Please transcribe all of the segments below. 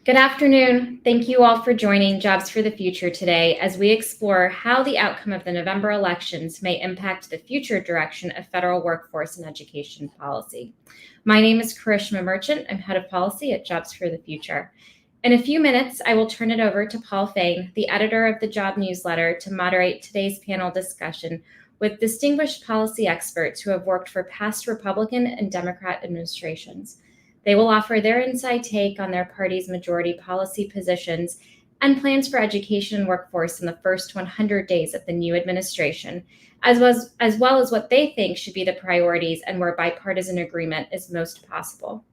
Good afternoon. Thank you all for joining Jobs for the Future today as we explore how the outcome of the November elections may impact the future direction of federal workforce and education policy. My name is Karishma Merchant. I'm head of policy at Jobs for the Future. In a few minutes, I will turn it over to Paul Fain, the editor of the Job Newsletter, to moderate today's panel discussion with distinguished policy experts who have worked for past Republican and Democrat administrations. They will offer their inside take on their party's majority policy positions and plans for education and workforce in the first 100 days of the new administration, as well as what they think should be the priorities and where bipartisan agreement is most possible.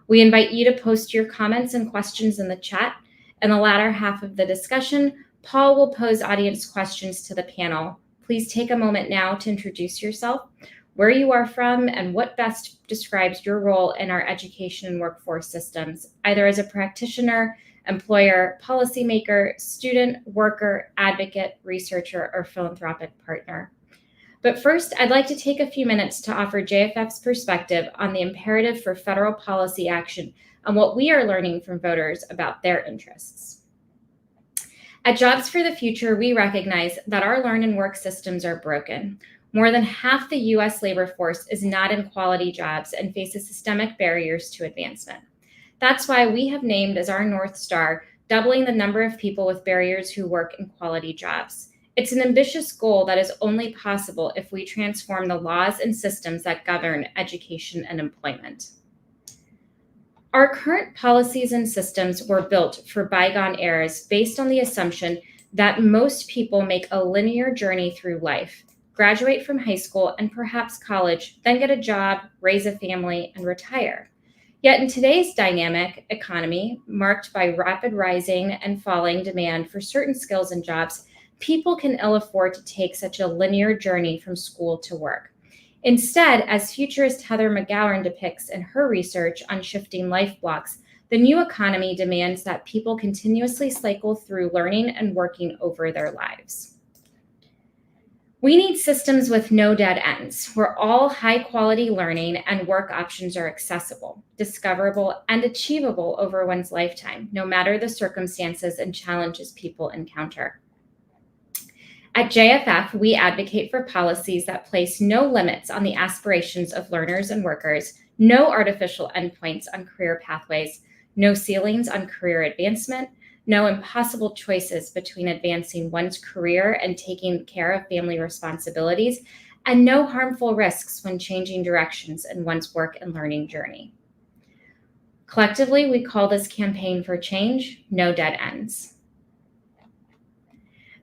We invite you to post your comments and questions in the chat. In the latter half of the discussion, Paul will pose audience questions to the panel. Please take a moment now to introduce yourself, where you are from, and what best describes your role in our education and workforce systems, either as a practitioner, employer, policymaker, student, worker, advocate, researcher, or philanthropic partner. But first, I'd like to take a few minutes to offer JFF's perspective on the imperative for federal policy action and what we are learning from voters about their interests. At Jobs for the Future, we recognize that our learn and work systems are broken. More than half the U.S. labor force is not in quality jobs and faces systemic barriers to advancement. That's why we have named as our North Star doubling the number of people with barriers who work in quality jobs. It's an ambitious goal that is only possible if we transform the laws and systems that govern education and employment. Our current policies and systems were built for bygone eras based on the assumption that most people make a linear journey through life, graduate from high school and perhaps college, then get a job, raise a family, and retire. Yet in today's dynamic economy, marked by rapid rising and falling demand for certain skills and jobs, people can ill afford to take such a linear journey from school to work. Instead, as futurist Heather McGowan depicts in her research on shifting life blocks, the new economy demands that people continuously cycle through learning and working over their lives. We need systems with no dead ends, where all high-quality learning and work options are accessible, discoverable, and achievable over one's lifetime, no matter the circumstances and challenges people encounter. At JFF, we advocate for policies that place no limits on the aspirations of learners and workers, no artificial endpoints on career pathways, no ceilings on career advancement, no impossible choices between advancing one's career and taking care of family responsibilities, and no harmful risks when changing directions in one's work and learning journey. Collectively, we call this campaign for change, No Dead Ends.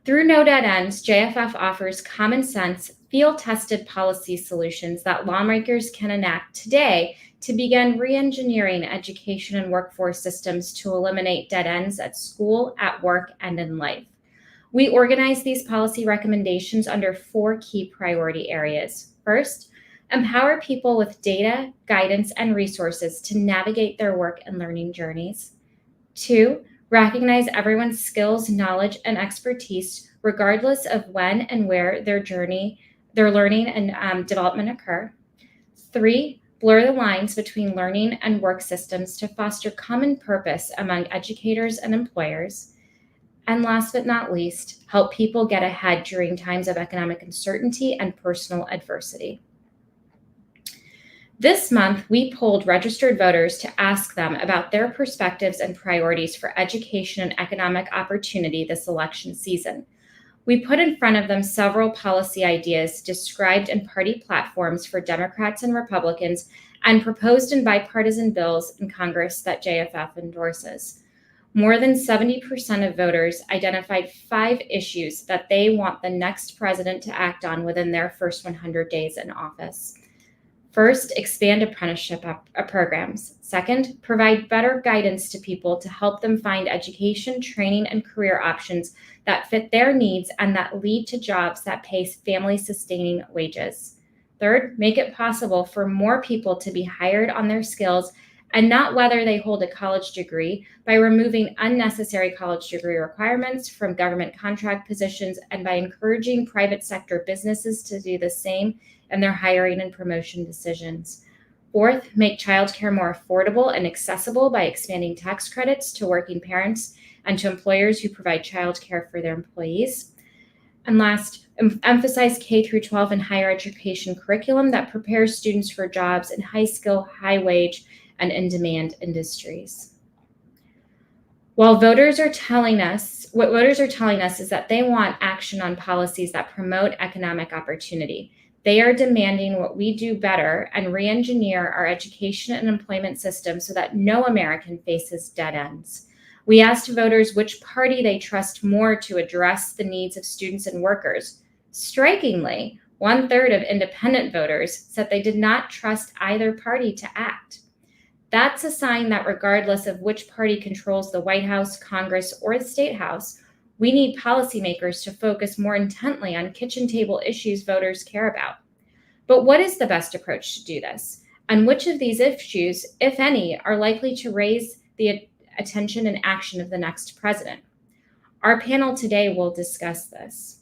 Through No Dead Ends, JFF offers common sense, field-tested policy solutions that lawmakers can enact today to begin re-engineering education and workforce systems to eliminate dead ends at school, at work, and in life. We organize these policy recommendations under 4 key priority areas. First, empower people with data, guidance, and resources to navigate their work and learning journeys. 2, recognize everyone's skills, knowledge, and expertise, regardless of when and where their learning and development occur. 3, blur the lines between learning and work systems to foster common purpose among educators and employers. And last but not least, help people get ahead during times of economic uncertainty and personal adversity. This month, we polled registered voters to ask them about their perspectives and priorities for education and economic opportunity this election season. We put in front of them several policy ideas described in party platforms for Democrats and Republicans and proposed in bipartisan bills in Congress that JFF endorses. More than 70% of voters identified 5 issues that they want the next president to act on within their first 100 days in office. First, expand apprenticeship programs. Second, provide better guidance to people to help them find education, training, and career options that fit their needs and that lead to jobs that pay family-sustaining wages. Third, make it possible for more people to be hired on their skills and not whether they hold a college degree by removing unnecessary college degree requirements from government contract positions and by encouraging private sector businesses to do the same in their hiring and promotion decisions. Fourth, make childcare more affordable and accessible by expanding tax credits to working parents and to employers who provide childcare for their employees. And last, emphasize K through 12 and higher education curriculum that prepares students for jobs in high skill, high wage, and in demand industries. What voters are telling us is that they want action on policies that promote economic opportunity. They are demanding what we do better and re-engineer our education and employment system so that no American faces dead ends. We asked voters which party they trust more to address the needs of students and workers. Strikingly, 1/3 of independent voters said they did not trust either party to act. That's a sign that regardless of which party controls the White House, Congress, or the State House, we need policymakers to focus more intently on kitchen table issues voters care about. But what is the best approach to do this? And which of these issues, if any, are likely to raise the attention and action of the next president? Our panel today will discuss this.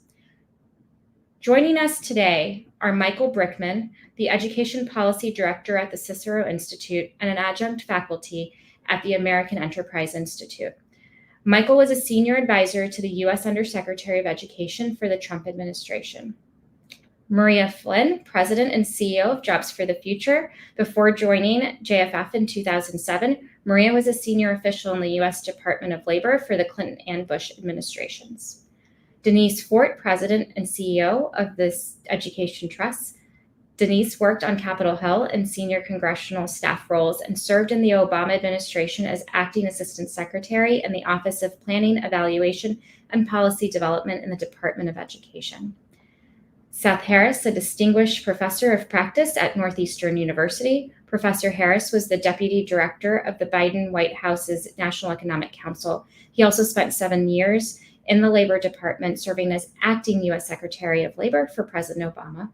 Joining us today are Michael Brickman, the Education Policy Director at the Cicero Institute and an adjunct faculty at the American Enterprise Institute. Michael was a senior advisor to the U.S. Undersecretary of Education for the Trump administration. Maria Flynn, President and CEO of Jobs for the Future. Before joining JFF in 2007, Maria was a senior official in the U.S. Department of Labor for the Clinton and Bush administrations. Denise Fort, President and CEO of the Education Trust. Denise worked on Capitol Hill in senior congressional staff roles and served in the Obama administration as acting assistant secretary in the Office of Planning, Evaluation, and Policy Development in the Department of Education. Seth Harris, a distinguished professor of practice at Northeastern University. Professor Harris was the deputy director of the Biden White House's National Economic Council. He also spent 7 years in the Labor Department, serving as acting U.S. Secretary of Labor for President Obama.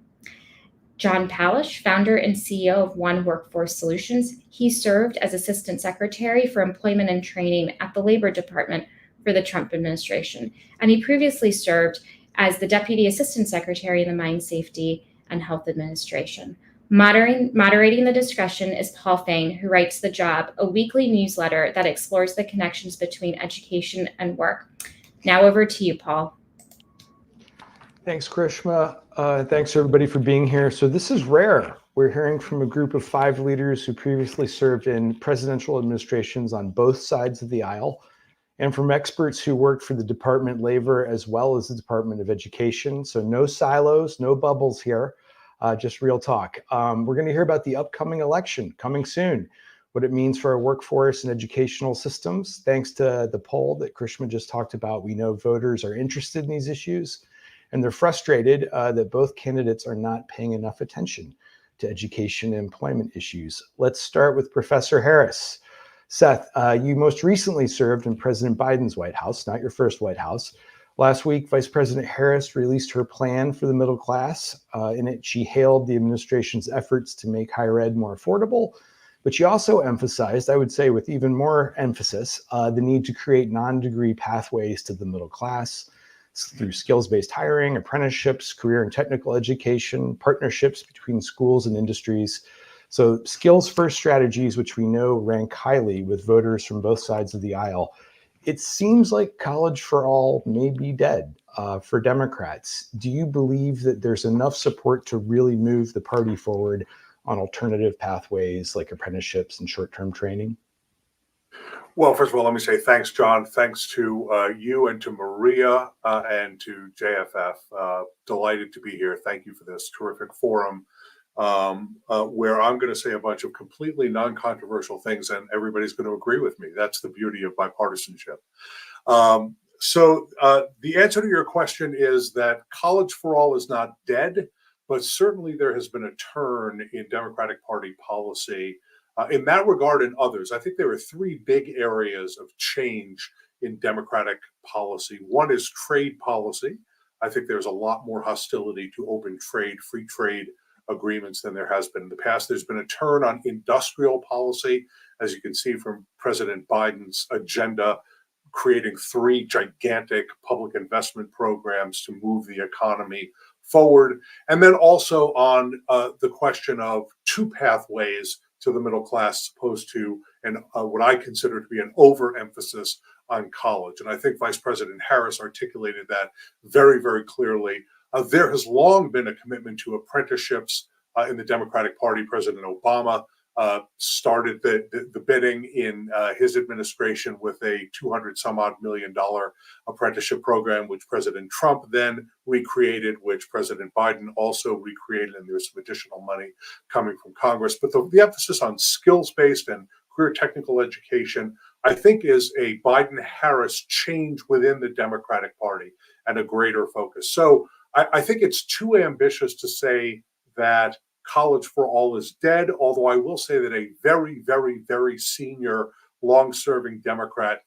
John Palish, founder and CEO of One Workforce Solutions. He served as Assistant Secretary for Employment and Training at the Labor Department for the Trump administration. And he previously served as the Deputy Assistant Secretary in the Mine Safety and Health Administration. Moderating the discussion is Paul Fain, who writes The Job, a weekly newsletter that explores the connections between education and work. Now over to you, Paul. Thanks, Krishma. Thanks, everybody, for being here. So this is rare. We're hearing from a group of 5 leaders who previously served in presidential administrations on both sides of the aisle, and from experts who worked for the Department of Labor as well as the Department of Education. So no silos, no bubbles here, just real talk. We're going to hear about the upcoming election coming soon, what it means for our workforce and educational systems. Thanks to the poll that Krishma just talked about, we know voters are interested in these issues, and they're frustrated that both candidates are not paying enough attention to education and employment issues. Let's start with Professor Harris. Seth, you most recently served in President Biden's White House, not your first White House. Last week, Vice President Harris released her plan for the middle class. In it, she hailed the administration's efforts to make higher ed more affordable, but she also emphasized, I would say with even more emphasis, the need to create non-degree pathways to the middle class through skills-based hiring, apprenticeships, career and technical education, partnerships between schools and industries. So skills-first strategies, which we know rank highly with voters from both sides of the aisle. It seems like college for all may be dead for Democrats. Do you believe that there's enough support to really move the party forward on alternative pathways like apprenticeships and short-term training? Well, first of all, let me say thanks, John. Thanks to you and to Maria and to JFF. Delighted to be here. Thank you for this terrific forum where I'm going to say a bunch of completely non-controversial things and everybody's going to agree with me. That's the beauty of bipartisanship. So the answer to your question is that college for all is not dead, but certainly there has been a turn in Democratic Party policy in that regard and others. I think there are 3 big areas of change in Democratic policy. One is trade policy. I think there's a lot more hostility to open trade, free trade agreements than there has been in the past. There's been a turn on industrial policy, as you can see from President Biden's agenda, creating 3 gigantic public investment programs to move the economy forward. And then also on the question of two pathways to the middle class, opposed to what I consider to be an overemphasis on college. And I think Vice President Harris articulated that very, very clearly. There has long been a commitment to apprenticeships in the Democratic Party. President Obama started the bidding in his administration with a $200 million apprenticeship program, which President Trump then recreated, which President Biden also recreated, and there's some additional money coming from Congress. But the emphasis on skills-based and career technical education, I think, is a Biden-Harris change within the Democratic Party and a greater focus. So I think it's too ambitious to say that college for all is dead, although I will say that a very, very, very senior, long-serving Democrat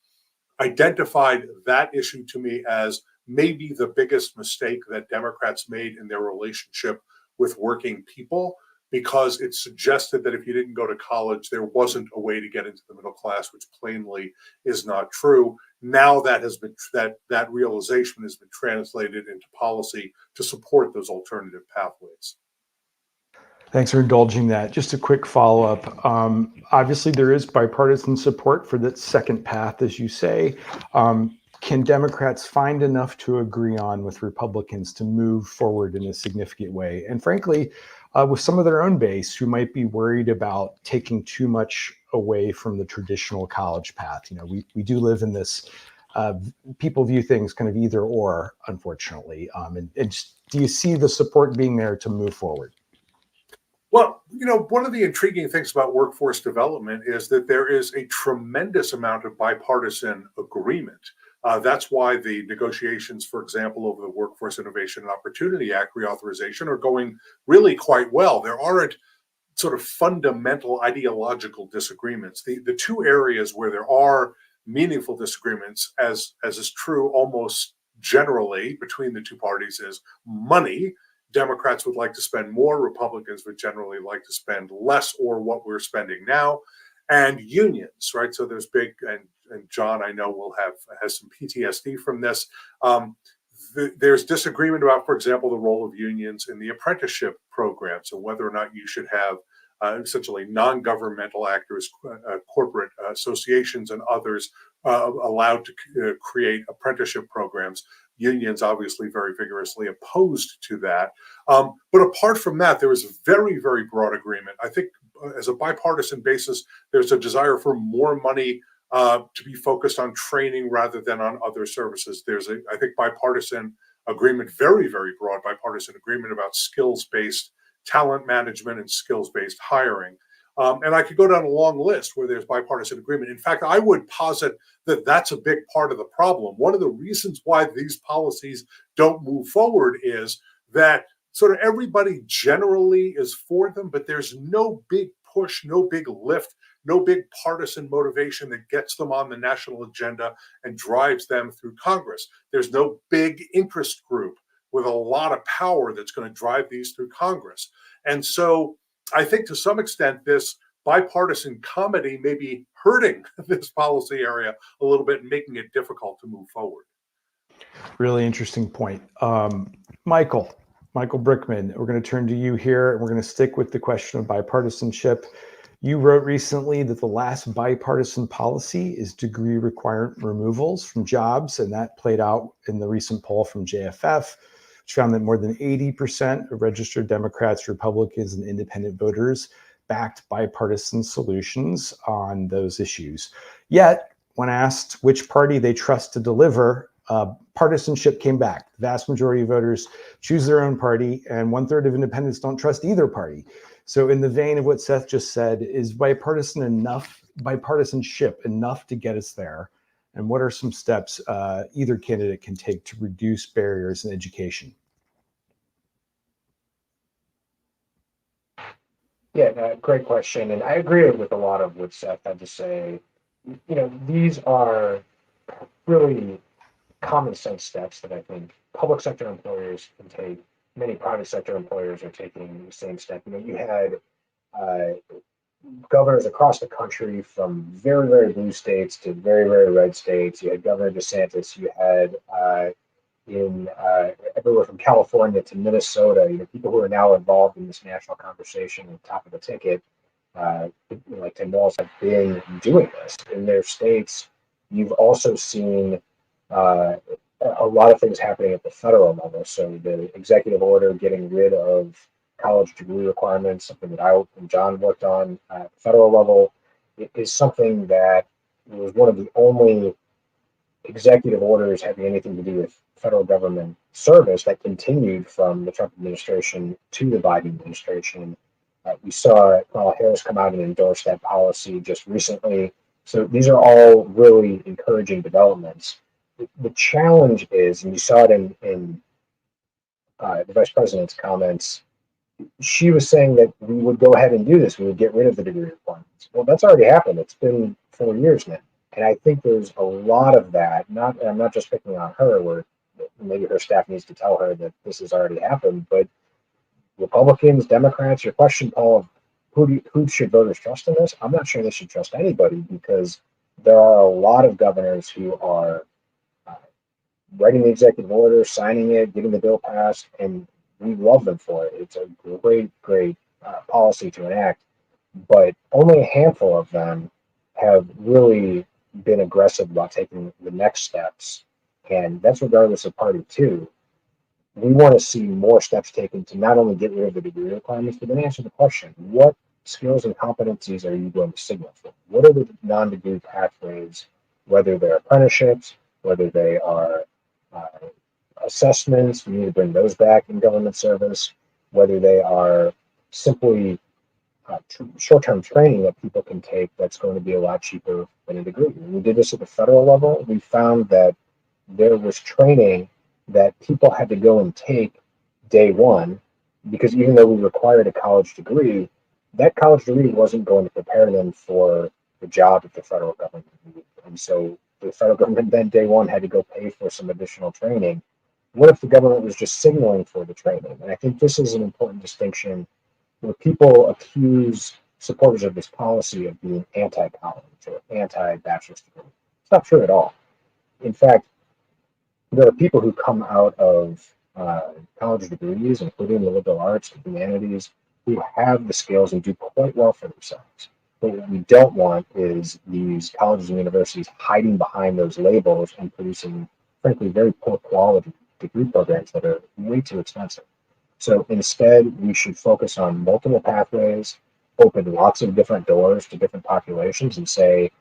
identified that issue to me as maybe the biggest mistake that Democrats made in their relationship with working people, because it suggested that if you didn't go to college, there wasn't a way to get into the middle class, which plainly is not true. Now that realization has been translated into policy to support those alternative pathways. Thanks for indulging that. Just a quick follow-up. Obviously, there is bipartisan support for that second path, as you say. Can Democrats find enough to agree on with Republicans to move forward in a significant way? And frankly, with some of their own base who might be worried about taking too much away from the traditional college path. You know, we do live in this, people view things kind of either or, unfortunately. And do you see the support being there to move forward? Well, you know, one of the intriguing things about workforce development is that there is a tremendous amount of bipartisan agreement. That's why the negotiations, for example, over the Workforce Innovation and Opportunity Act reauthorization are going really quite well. There aren't sort of fundamental ideological disagreements. The two areas where there are meaningful disagreements, as is true almost generally between the two parties, is money. Democrats would like to spend more. Republicans would generally like to spend less, or what we're spending now. And unions, right? So there's big, and John, I know, has some PTSD from this. There's disagreement about, for example, the role of unions in the apprenticeship program. So whether or not you should have essentially non-governmental actors, corporate associations and others allowed to create apprenticeship programs. Unions obviously very vigorously opposed to that. But apart from that, there is very, very broad agreement. I think as a bipartisan basis, there's a desire for more money to be focused on training rather than on other services. There's I think, bipartisan agreement, very, very broad bipartisan agreement about skills-based talent management and skills-based hiring. And I could go down a long list where there's bipartisan agreement. In fact, I would posit that that's a big part of the problem. One of the reasons why these policies don't move forward is that sort of everybody generally is for them, but there's no big push, no big lift, no big partisan motivation that gets them on the national agenda and drives them through Congress. There's no big interest group with a lot of power that's going to drive these through Congress. And so I think to some extent, this bipartisan comedy may be hurting this policy area a little bit and making it difficult to move forward. Really interesting point. Michael Brickman, we're going to turn to you here, and we're going to stick with the question of bipartisanship. You wrote recently that the last bipartisan policy is degree requirement removals from jobs, and that played out in the recent poll from JFF, which found that more than 80% of registered Democrats, Republicans, and independent voters backed bipartisan solutions on those issues. Yet, when asked which party they trust to deliver, partisanship came back. The vast majority of voters choose their own party, and 1/3 of independents don't trust either party. So in the vein of what Seth just said, is bipartisanship enough to get us there? And what are some steps either candidate can take to reduce barriers in education? Yeah, great question. And I agree with a lot of what Seth had to say. You know, these are really common sense steps that I think public sector employers can take. Many private sector employers are taking the same step. You know, you had governors across the country from very, very blue states to very, very red states. You had Governor DeSantis. You had in everywhere from California to Minnesota, people who are now involved in this national conversation at the top of the ticket, like Tim Walz, have been doing this in their states. You've also seen a lot of things happening at the federal level. So the executive order getting rid of college degree requirements, something that I and John worked on at the federal level, is something that was one of the only executive orders having anything to do with federal government service that continued from the Trump administration to the Biden administration. We saw Kamala Harris come out and endorse that policy just recently. So these are all really encouraging developments. The challenge is, and you saw it in the vice president's comments, she was saying that we would go ahead and do this. We would get rid of the degree requirements. Well, that's already happened. It's been 4 years now. And I think there's a lot of that. I'm not just picking on her, where maybe her staff needs to tell her that this has already happened, but Republicans, Democrats, your question, Paul, who should voters trust in this? I'm not sure they should trust anybody, because there are a lot of governors who are writing the executive order, signing it, getting the bill passed, and we love them for it. It's a great policy to enact, but only a handful of them have really been aggressive about taking the next steps, and that's regardless of party too. We want to see more steps taken to not only get rid of the degree requirements, but then answer the question: what skills and competencies are you going to signal for? What are the non-degree pathways, whether they're apprenticeships, whether they are assessments, we need to bring those back in government service, whether they are simply short-term training that people can take that's going to be a lot cheaper than a degree. When we did this at the federal level, we found that there was training that people had to go and take day one, because even though we required a college degree, that college degree wasn't going to prepare them for the job that the federal government needed. And so the federal government then day one had to go pay for some additional training. What if the government was just signaling for the training? And I think this is an important distinction, where people accuse supporters of this policy of being anti-college or anti-bachelor's degree. It's not true at all. In fact, there are people who come out of college degrees, including the liberal arts, the humanities, who have the skills and do quite well for themselves. But what we don't want is these colleges and universities hiding behind those labels and producing, frankly, very poor quality degree programs that are way too expensive. So instead, we should focus on multiple pathways, open lots of different doors to different populations, and say,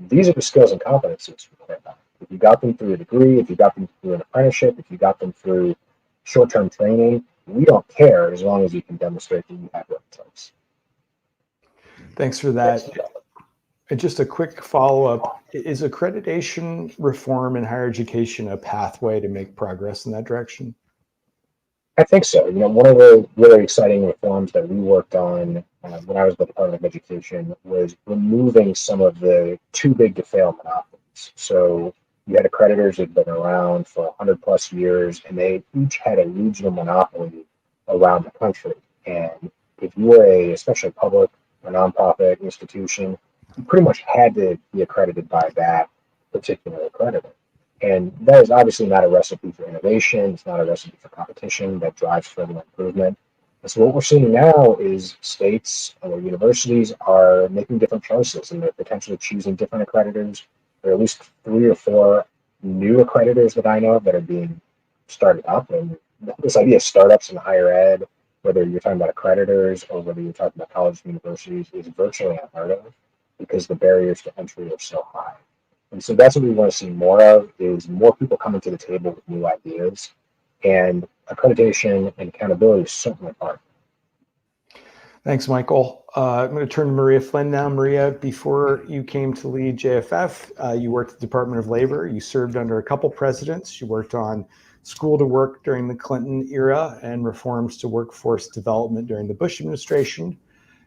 these are the skills and competencies we care about. If you got them through a degree, if you got them through an apprenticeship, if you got them through short-term training, we don't care as long as you can demonstrate that you have what it takes. Thanks for that. And just a quick follow-up, is accreditation reform in higher education a pathway to make progress in that direction? I think so. One of the really exciting reforms that we worked on when I was with the Department of Education was removing some of the too big to fail monopolies. So you had accreditors that had been around for 100 plus years, and they each had a regional monopoly around the country. And if you were especially public or nonprofit institution, you pretty much had to be accredited by that particular accreditor. And that is obviously not a recipe for innovation. It's not a recipe for competition that drives further improvement. And so what we're seeing now is states or universities are making different choices, and they're potentially choosing different accreditors. There are at least 3 or 4 new accreditors that I know of that are being started up. And this idea of startups in higher ed, whether you're talking about accreditors or whether you're talking about colleges and universities, is virtually unheard of, because the barriers to entry are so high. And so that's what we want to see more of, is more people coming to the table with new ideas. And accreditation and accountability is certainly part. Thanks, Michael. I'm going to turn to Maria Flynn now. Maria, before you came to lead JFF, you worked at the Department of Labor. You served under a couple presidents. You worked on school to work during the Clinton era and reforms to workforce development during the Bush administration.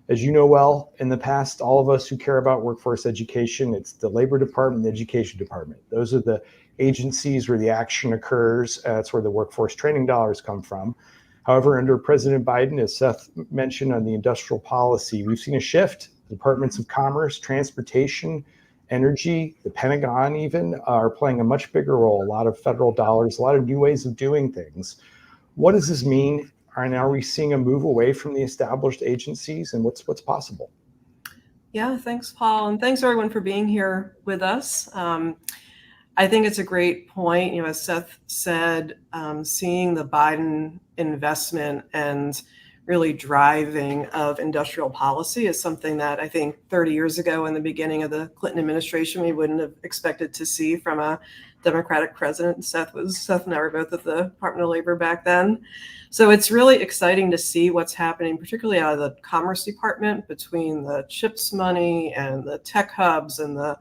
As you know well, in the past, all of us who care about workforce education, it's the Labor Department, the Education Department. Those are the agencies where the action occurs. That's where the workforce training dollars come from. However, under President Biden, as Seth mentioned on the industrial policy, we've seen a shift. The Departments of Commerce, Transportation, energy, the Pentagon even are playing a much bigger role, a lot of federal dollars, a lot of new ways of doing things. What does this mean? And are we seeing a move away from the established agencies, and what's possible? Yeah, thanks, Paul, and thanks everyone for being here with us. I think it's a great point. You know, as Seth said, seeing the Biden investment and really driving of industrial policy is something that I think 30 years ago in the beginning of the Clinton administration, we wouldn't have expected to see from a Democratic president. Seth and I were both at the Department of Labor back then. So it's really exciting to see what's happening, particularly out of the Commerce Department, between the CHIPS money and the tech hubs and the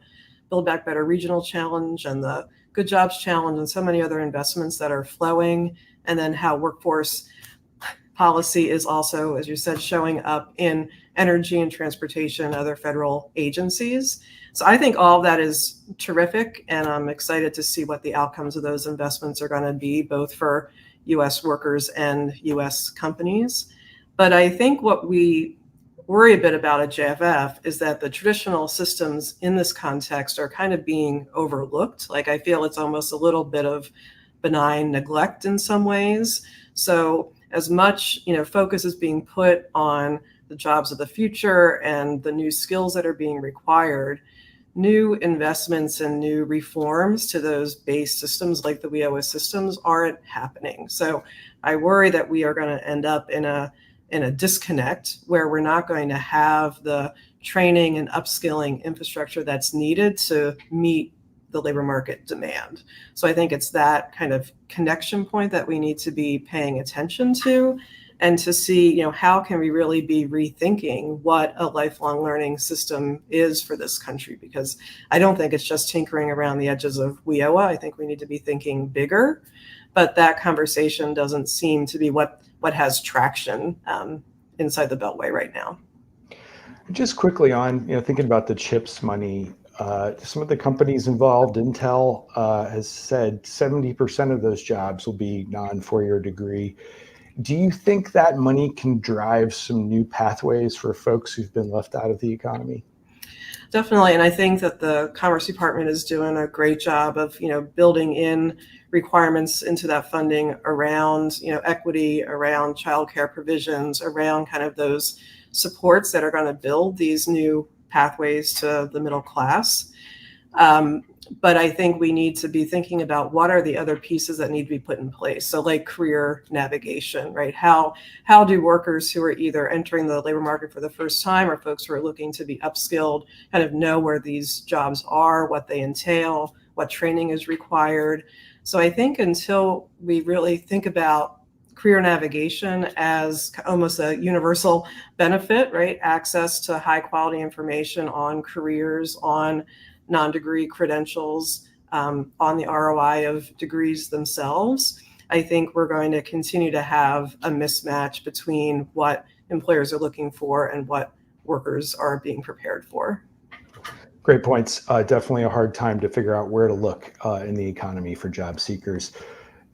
Build Back Better Regional Challenge and the Good Jobs Challenge and so many other investments that are flowing, and then how workforce policy is also, as you said, showing up in energy and transportation and other federal agencies. So I think all of that is terrific, and I'm excited to see what the outcomes of those investments are going to be, both for U.S. workers and U.S. companies. But I think what we worry a bit about at JFF is that the traditional systems in this context are kind of being overlooked. Like, I feel it's almost a little bit of benign neglect in some ways. So as much, focus is being put on the jobs of the future and the new skills that are being required, new investments and new reforms to those base systems like the WIOA systems aren't happening. So I worry that we are going to end up in a disconnect where we're not going to have the training and upskilling infrastructure that's needed to meet the labor market demand. So I think it's that kind of connection point that we need to be paying attention to, and to see, how can we really be rethinking what a lifelong learning system is for this country? Because I don't think it's just tinkering around the edges of WIOA. I think we need to be thinking bigger, but that conversation doesn't seem to be what has traction inside the Beltway right now. Just quickly on, thinking about the CHIPS money, some of the companies involved, Intel has said 70% of those jobs will be non-four-year degree. Do you think that money can drive some new pathways for folks who've been left out of the economy? Definitely, and I think that the Commerce Department is doing a great job of, building in requirements into that funding around, equity, around childcare provisions, around kind of those supports that are going to build these new pathways to the middle class. But I think we need to be thinking about what are the other pieces that need to be put in place. So like career navigation, right? How do workers who are either entering the labor market for the first time or folks who are looking to be upskilled kind of know where these jobs are, what they entail, what training is required? So I think until we really think about career navigation as almost a universal benefit, right? Access to high quality information on careers, on non-degree credentials, on the ROI of degrees themselves, I think we're going to continue to have a mismatch between what employers are looking for and what workers are being prepared for. Great points. Definitely a hard time to figure out where to look in the economy for job seekers.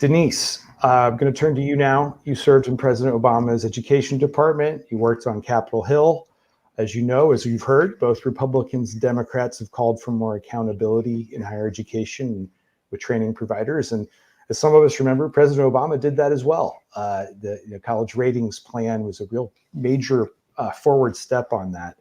Denise, I'm going to turn to you now. You served in President Obama's Education Department. You worked on Capitol Hill. As you know, as you've heard, both Republicans and Democrats have called for more accountability in higher education with training providers. And as some of us remember, President Obama did that as well. The college ratings plan was a real major forward step on that.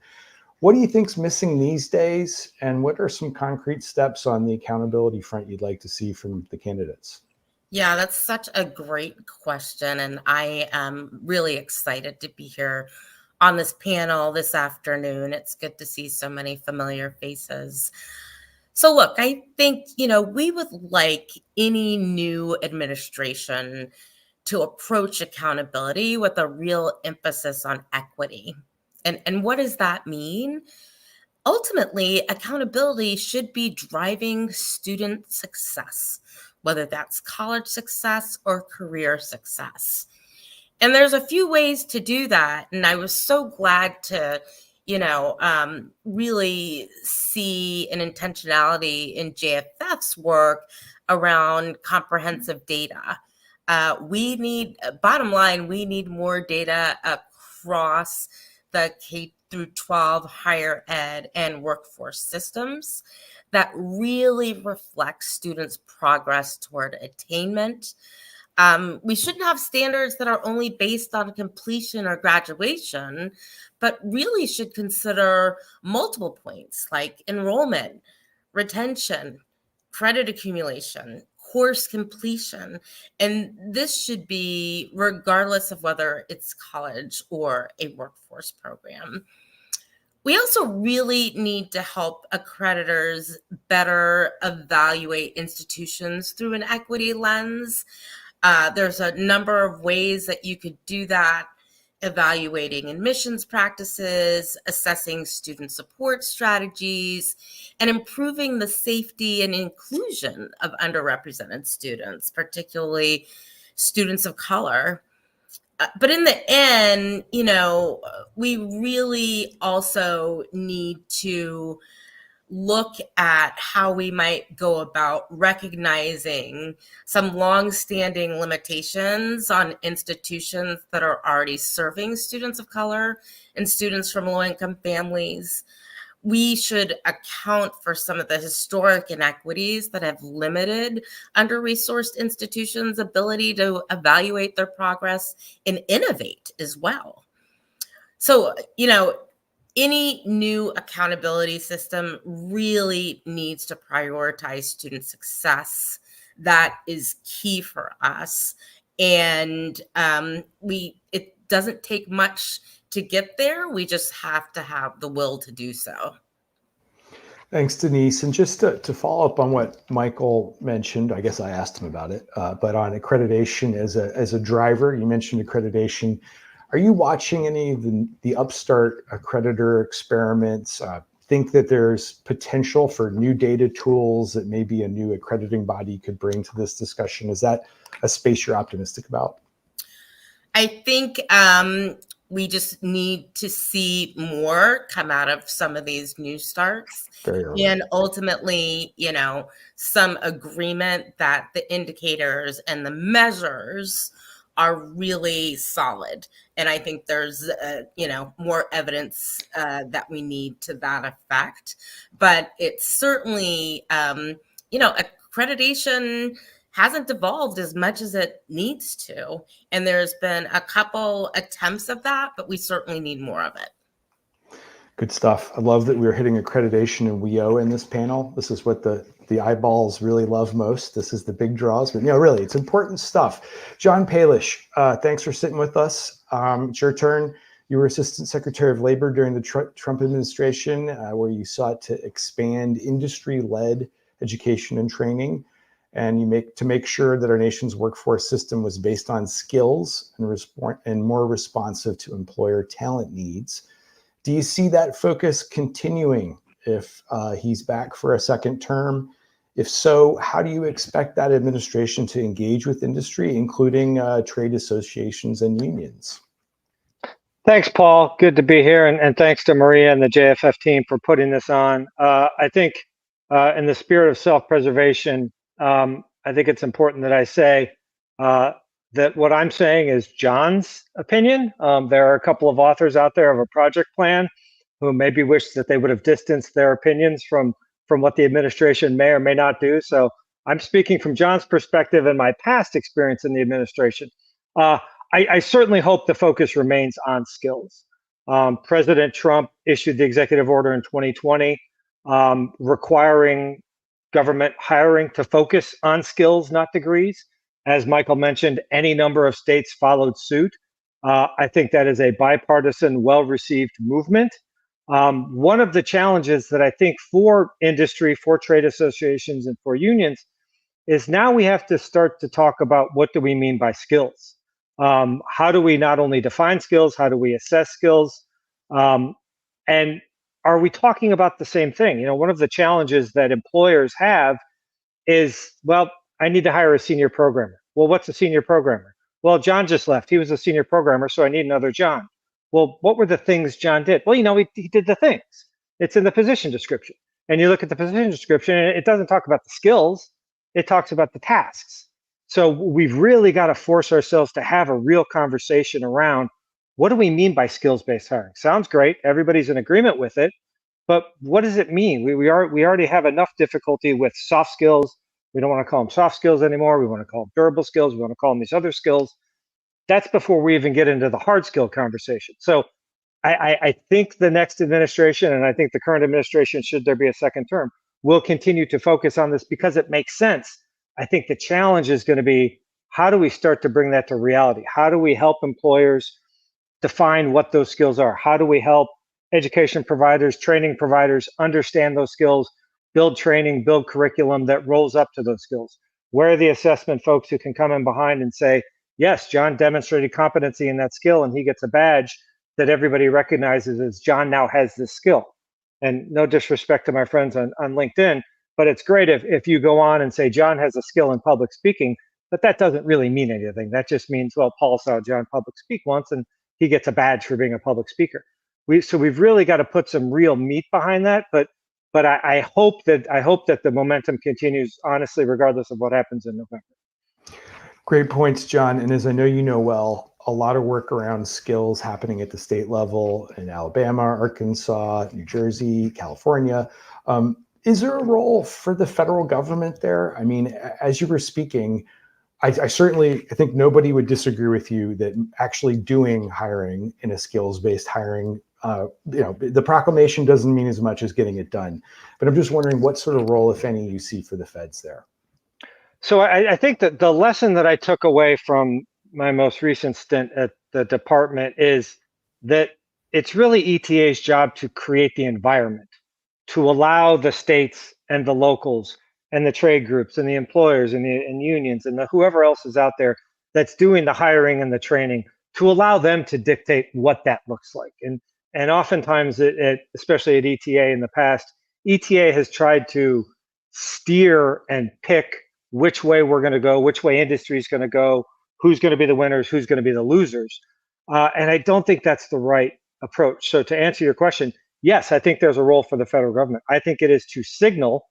What do you think's missing these days? And what are some concrete steps on the accountability front you'd like to see from the candidates? Yeah, that's such a great question. And I am really excited to be here on this panel this afternoon. It's good to see so many familiar faces. So look, I think, we would like any new administration to approach accountability with a real emphasis on equity. And what does that mean? Ultimately, accountability should be driving student success, whether that's college success or career success. And there's a few ways to do that. And I was so glad to, really see an intentionality in JFF's work around comprehensive data. Bottom line, we need more data across the through 12 higher ed and workforce systems that really reflect students' progress toward attainment. We shouldn't have standards that are only based on completion or graduation, but really should consider multiple points like enrollment, retention, credit accumulation, course completion. And this should be regardless of whether it's college or a workforce program. We also really need to help accreditors better evaluate institutions through an equity lens. There's a number of ways that you could do that: evaluating admissions practices, assessing student support strategies, and improving the safety and inclusion of underrepresented students, particularly students of color. But in the end, we really also need to look at how we might go about recognizing some longstanding limitations on institutions that are already serving students of color and students from low-income families. We should account for some of the historic inequities that have limited under-resourced institutions' ability to evaluate their progress and innovate as well. So, any new accountability system really needs to prioritize student success. That is key for us. And it doesn't take much to get there. We just have to have the will to do so. Thanks, Denise. And just to follow up on what Michael mentioned, I guess I asked him about it, but on accreditation as a driver, you mentioned accreditation. Are you watching any of the upstart accreditor experiments? Think that there's potential for new data tools that maybe a new accrediting body could bring to this discussion? Is that a space you're optimistic about? I think we just need to see more come out of some of these new starts. Very early. And ultimately, some agreement that the indicators and the measures are really solid. And I think there's, more evidence that we need to that effect. But it's certainly, accreditation hasn't evolved as much as it needs to. And there's been a couple attempts of that, but we certainly need more of it. Good stuff. I love that we're hitting accreditation and WEO in this panel. This is what the eyeballs really love most. This is the big draws, but really, it's important stuff. John Palish, thanks for sitting with us. It's your turn. You were Assistant Secretary of Labor during the Trump administration, where you sought to expand industry-led education and training, and to make sure that our nation's workforce system was based on skills and more responsive to employer talent needs. Do you see that focus continuing if he's back for a second term? If so, how do you expect that administration to engage with industry, including trade associations and unions? Thanks, Paul. Good to be here. And thanks to Maria and the JFF team for putting this on. I think in the spirit of self-preservation, I think it's important that I say that what I'm saying is John's opinion. There are a couple of authors out there of a project plan who maybe wish that they would have distanced their opinions from what the administration may or may not do. So I'm speaking from John's perspective and my past experience in the administration. I certainly hope the focus remains on skills. President Trump issued the executive order in 2020 requiring government hiring to focus on skills, not degrees. As Michael mentioned, any number of states followed suit. I think that is a bipartisan, well-received movement. One of the challenges that I think for industry, for trade associations, and for unions is now we have to start to talk about what do we mean by skills? How do we not only define skills, how do we assess skills? And are we talking about the same thing? One of the challenges that employers have is, well, I need to hire a senior programmer. Well, what's a senior programmer? Well, John just left. He was a senior programmer, so I need another John. Well, what were the things John did? Well, he did the things. It's in the position description. And you look at the position description, and it doesn't talk about the skills. It talks about the tasks. So we've really got to force ourselves to have a real conversation around what do we mean by skills-based hiring? Sounds great. Everybody's in agreement with it. But what does it mean? We already have enough difficulty with soft skills. We don't want to call them soft skills anymore. We want to call them durable skills. We want to call them these other skills. That's before we even get into the hard skill conversation. So I think the next administration, and I think the current administration, should there be a second term, will continue to focus on this because it makes sense. I think the challenge is going to be, how do we start to bring that to reality? How do we help employers define what those skills are? How do we help education providers, training providers understand those skills, build training, build curriculum that rolls up to those skills? Where are the assessment folks who can come in behind and say, yes, John demonstrated competency in that skill and he gets a badge that everybody recognizes as John now has this skill? And no disrespect to my friends on LinkedIn, but it's great if you go on and say John has a skill in public speaking, but that doesn't really mean anything. That just means, well, Paul saw John public speak once and he gets a badge for being a public speaker. So we've really got to put some real meat behind that. But I hope that the momentum continues, honestly, regardless of what happens in November. Great points, John. And as I know you know well, a lot of work around skills happening at the state level in Alabama, Arkansas, New Jersey, California. Is there a role for the federal government there? I mean, as you were speaking, I think nobody would disagree with you that actually doing hiring in a skills-based hiring, the proclamation doesn't mean as much as getting it done. But I'm just wondering what sort of role, if any, you see for the feds there. So I think that the lesson that I took away from my most recent stint at the department is that it's really ETA's job to create the environment, to allow the states and the locals and the trade groups and the employers and unions and whoever else is out there that's doing the hiring and the training, to allow them to dictate what that looks like. And oftentimes, especially at ETA in the past, ETA has tried to steer and pick which way we're going to go, which way industry is going to go, who's going to be the winners, who's going to be the losers. And I don't think that's the right approach. So to answer your question, yes, I think there's a role for the federal government. I think it is to signal,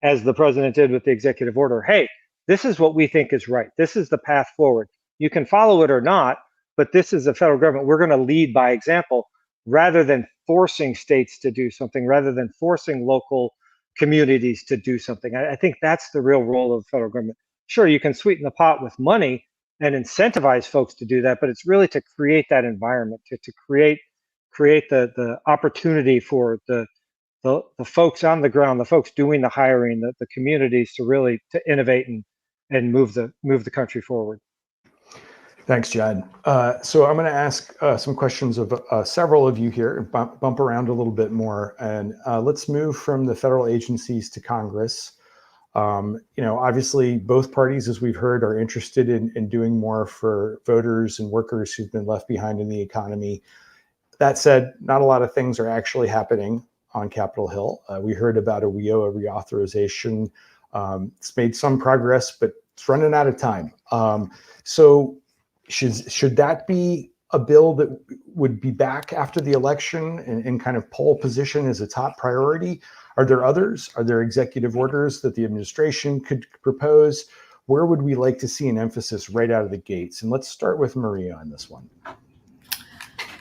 as the president did with the executive order, hey, this is what we think is right. This is the path forward. You can follow it or not, but this is the federal government. We're going to lead by example rather than forcing states to do something, rather than forcing local communities to do something. I think that's the real role of the federal government. Sure, you can sweeten the pot with money and incentivize folks to do that, but it's really to create that environment, to create the opportunity for the folks on the ground, the folks doing the hiring, the communities to innovate and move the country forward. Thanks, John. So I'm going to ask some questions of several of you here and bump around a little bit more. And let's move from the federal agencies to Congress. Obviously, both parties, as we've heard, are interested in doing more for voters and workers who've been left behind in the economy. That said, not a lot of things are actually happening on Capitol Hill. We heard about a WIOA reauthorization. It's made some progress, but it's running out of time. So should that be a bill that would be back after the election and kind of pole position as a top priority? Are there others? Are there executive orders that the administration could propose? Where would we like to see an emphasis right out of the gates? And let's start with Maria on this one.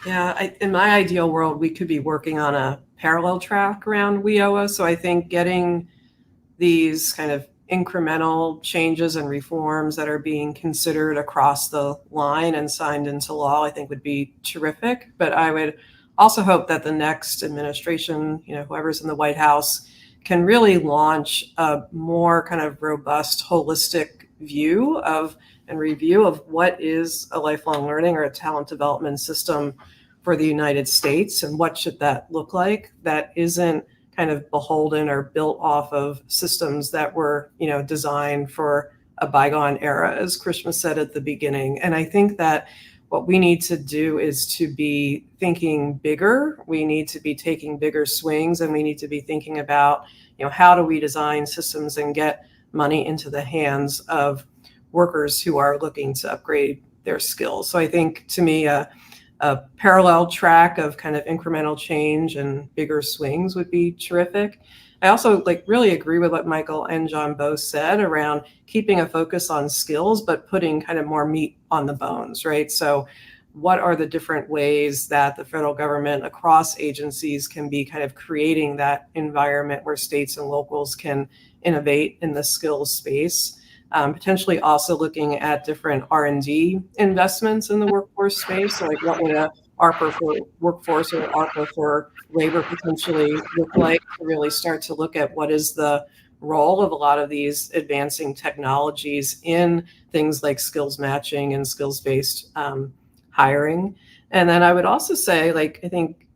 Yeah, in my ideal world, we could be working on a parallel track around WIOA. So I think getting these kind of incremental changes and reforms that are being considered across the line and signed into law, I think would be terrific. But I would also hope that the next administration, whoever's in the White House, can really launch a more kind of robust, holistic view of and review of what is a lifelong learning or a talent development system for the United States, and what should that look like that isn't kind of beholden or built off of systems that were, designed for a bygone era, as Krishma said at the beginning. And I think that what we need to do is to be thinking bigger. We need to be taking bigger swings, and we need to be thinking about, how do we design systems and get money into the hands of workers who are looking to upgrade their skills. So I think, to me, a parallel track of kind of incremental change and bigger swings would be terrific. I also really agree with what Michael and John both said around keeping a focus on skills, but putting kind of more meat on the bones, right? So what are the different ways that the federal government across agencies can be kind of creating that environment where states and locals can innovate in the skills space. Potentially also looking at different R&D investments in the workforce space. So like what would a ARPA for workforce or ARPA for labor potentially look like, to really start to look at what is the role of a lot of these advancing technologies in things like skills matching and skills-based hiring. And then I would also say, like, I think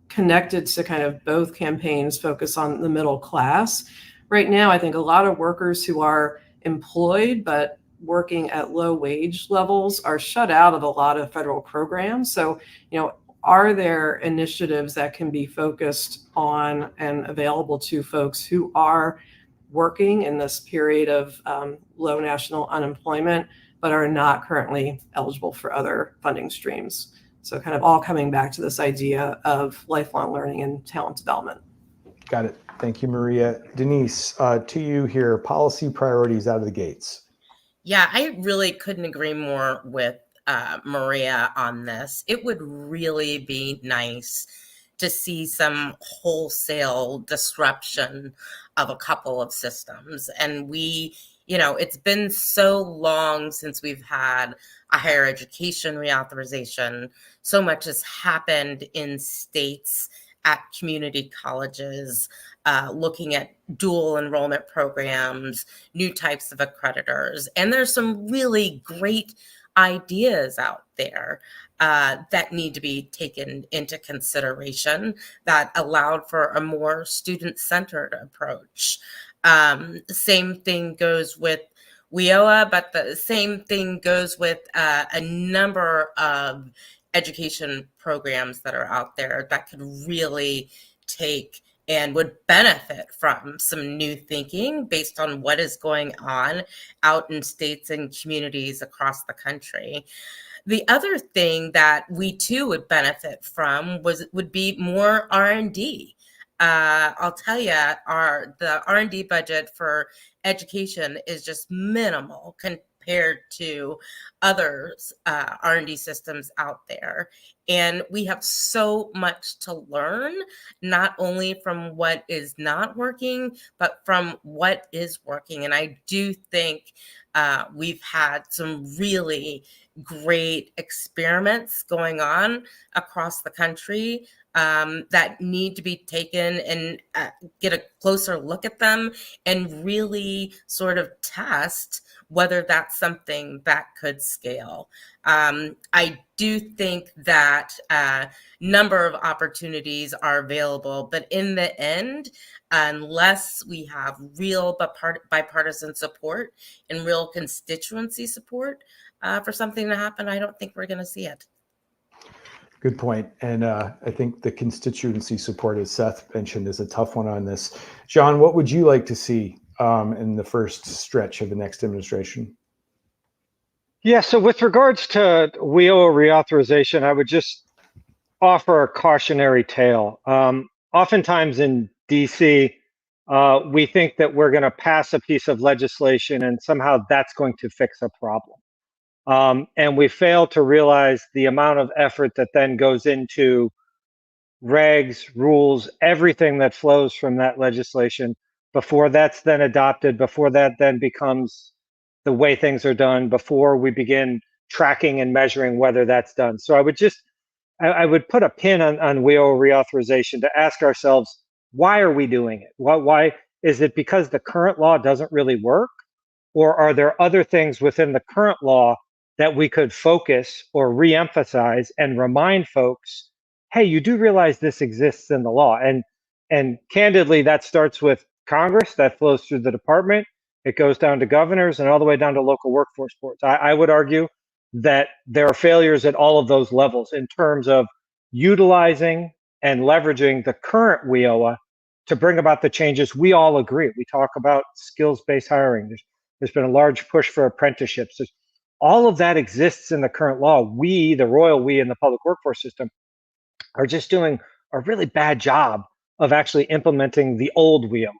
connected to kind of both campaigns focus on the middle class. Right now, I think a lot of workers who are employed but working at low wage levels are shut out of a lot of federal programs. So, are there initiatives that can be focused on and available to folks who are working in this period of low national unemployment, but are not currently eligible for other funding streams? So kind of all coming back to this idea of lifelong learning and talent development. Got it. Thank you, Maria. Denise, to you here, policy priorities out of the gates. Yeah, I really couldn't agree more with Maria on this. It would really be nice to see some wholesale disruption of a couple of systems. And it's been so long since we've had a higher education reauthorization. So much has happened in states at community colleges, looking at dual enrollment programs, new types of accreditors. And there's some really great ideas out there that need to be taken into consideration that allowed for a more student-centered approach. Same thing goes with WIOA, but the same thing goes with a number of education programs that are out there that could really take and would benefit from some new thinking based on what is going on out in states and communities across the country. The other thing that we too would benefit from would be more R&D. I'll tell you, the R&D budget for education is just minimal compared to others R&D systems out there. And we have so much to learn, not only from what is not working, but from what is working. And I do think we've had some really great experiments going on across the country that need to be taken and get a closer look at them and really sort of test whether that's something that could scale. I do think that a number of opportunities are available, but in the end, unless we have real bipartisan support and real constituency support for something to happen, I don't think we're going to see it. Good point. And I think the constituency support, as Seth mentioned, is a tough one on this. John, what would you like to see in the first stretch of the next administration? Yeah, so with regards to WIOA reauthorization, I would just offer a cautionary tale. Oftentimes in DC, we think that we're going to pass a piece of legislation and somehow that's going to fix a problem. And we fail to realize the amount of effort that then goes into regs, rules, everything that flows from that legislation before that's then adopted, before that then becomes the way things are done, before we begin tracking and measuring whether that's done. So I would put a pin on WIOA reauthorization to ask ourselves, why are we doing it? Why is it because the current law doesn't really work? Or are there other things within the current law that we could focus or reemphasize and remind folks, hey, you do realize this exists in the law? And candidly, that starts with Congress, that flows through the department, it goes down to governors and all the way down to local workforce boards. I would argue that there are failures at all of those levels in terms of utilizing and leveraging the current WIOA to bring about the changes we all agree. We talk about skills-based hiring. There's been a large push for apprenticeships. All of that exists in the current law. We, the royal we in the public workforce system, are just doing a really bad job of actually implementing the old WIOA.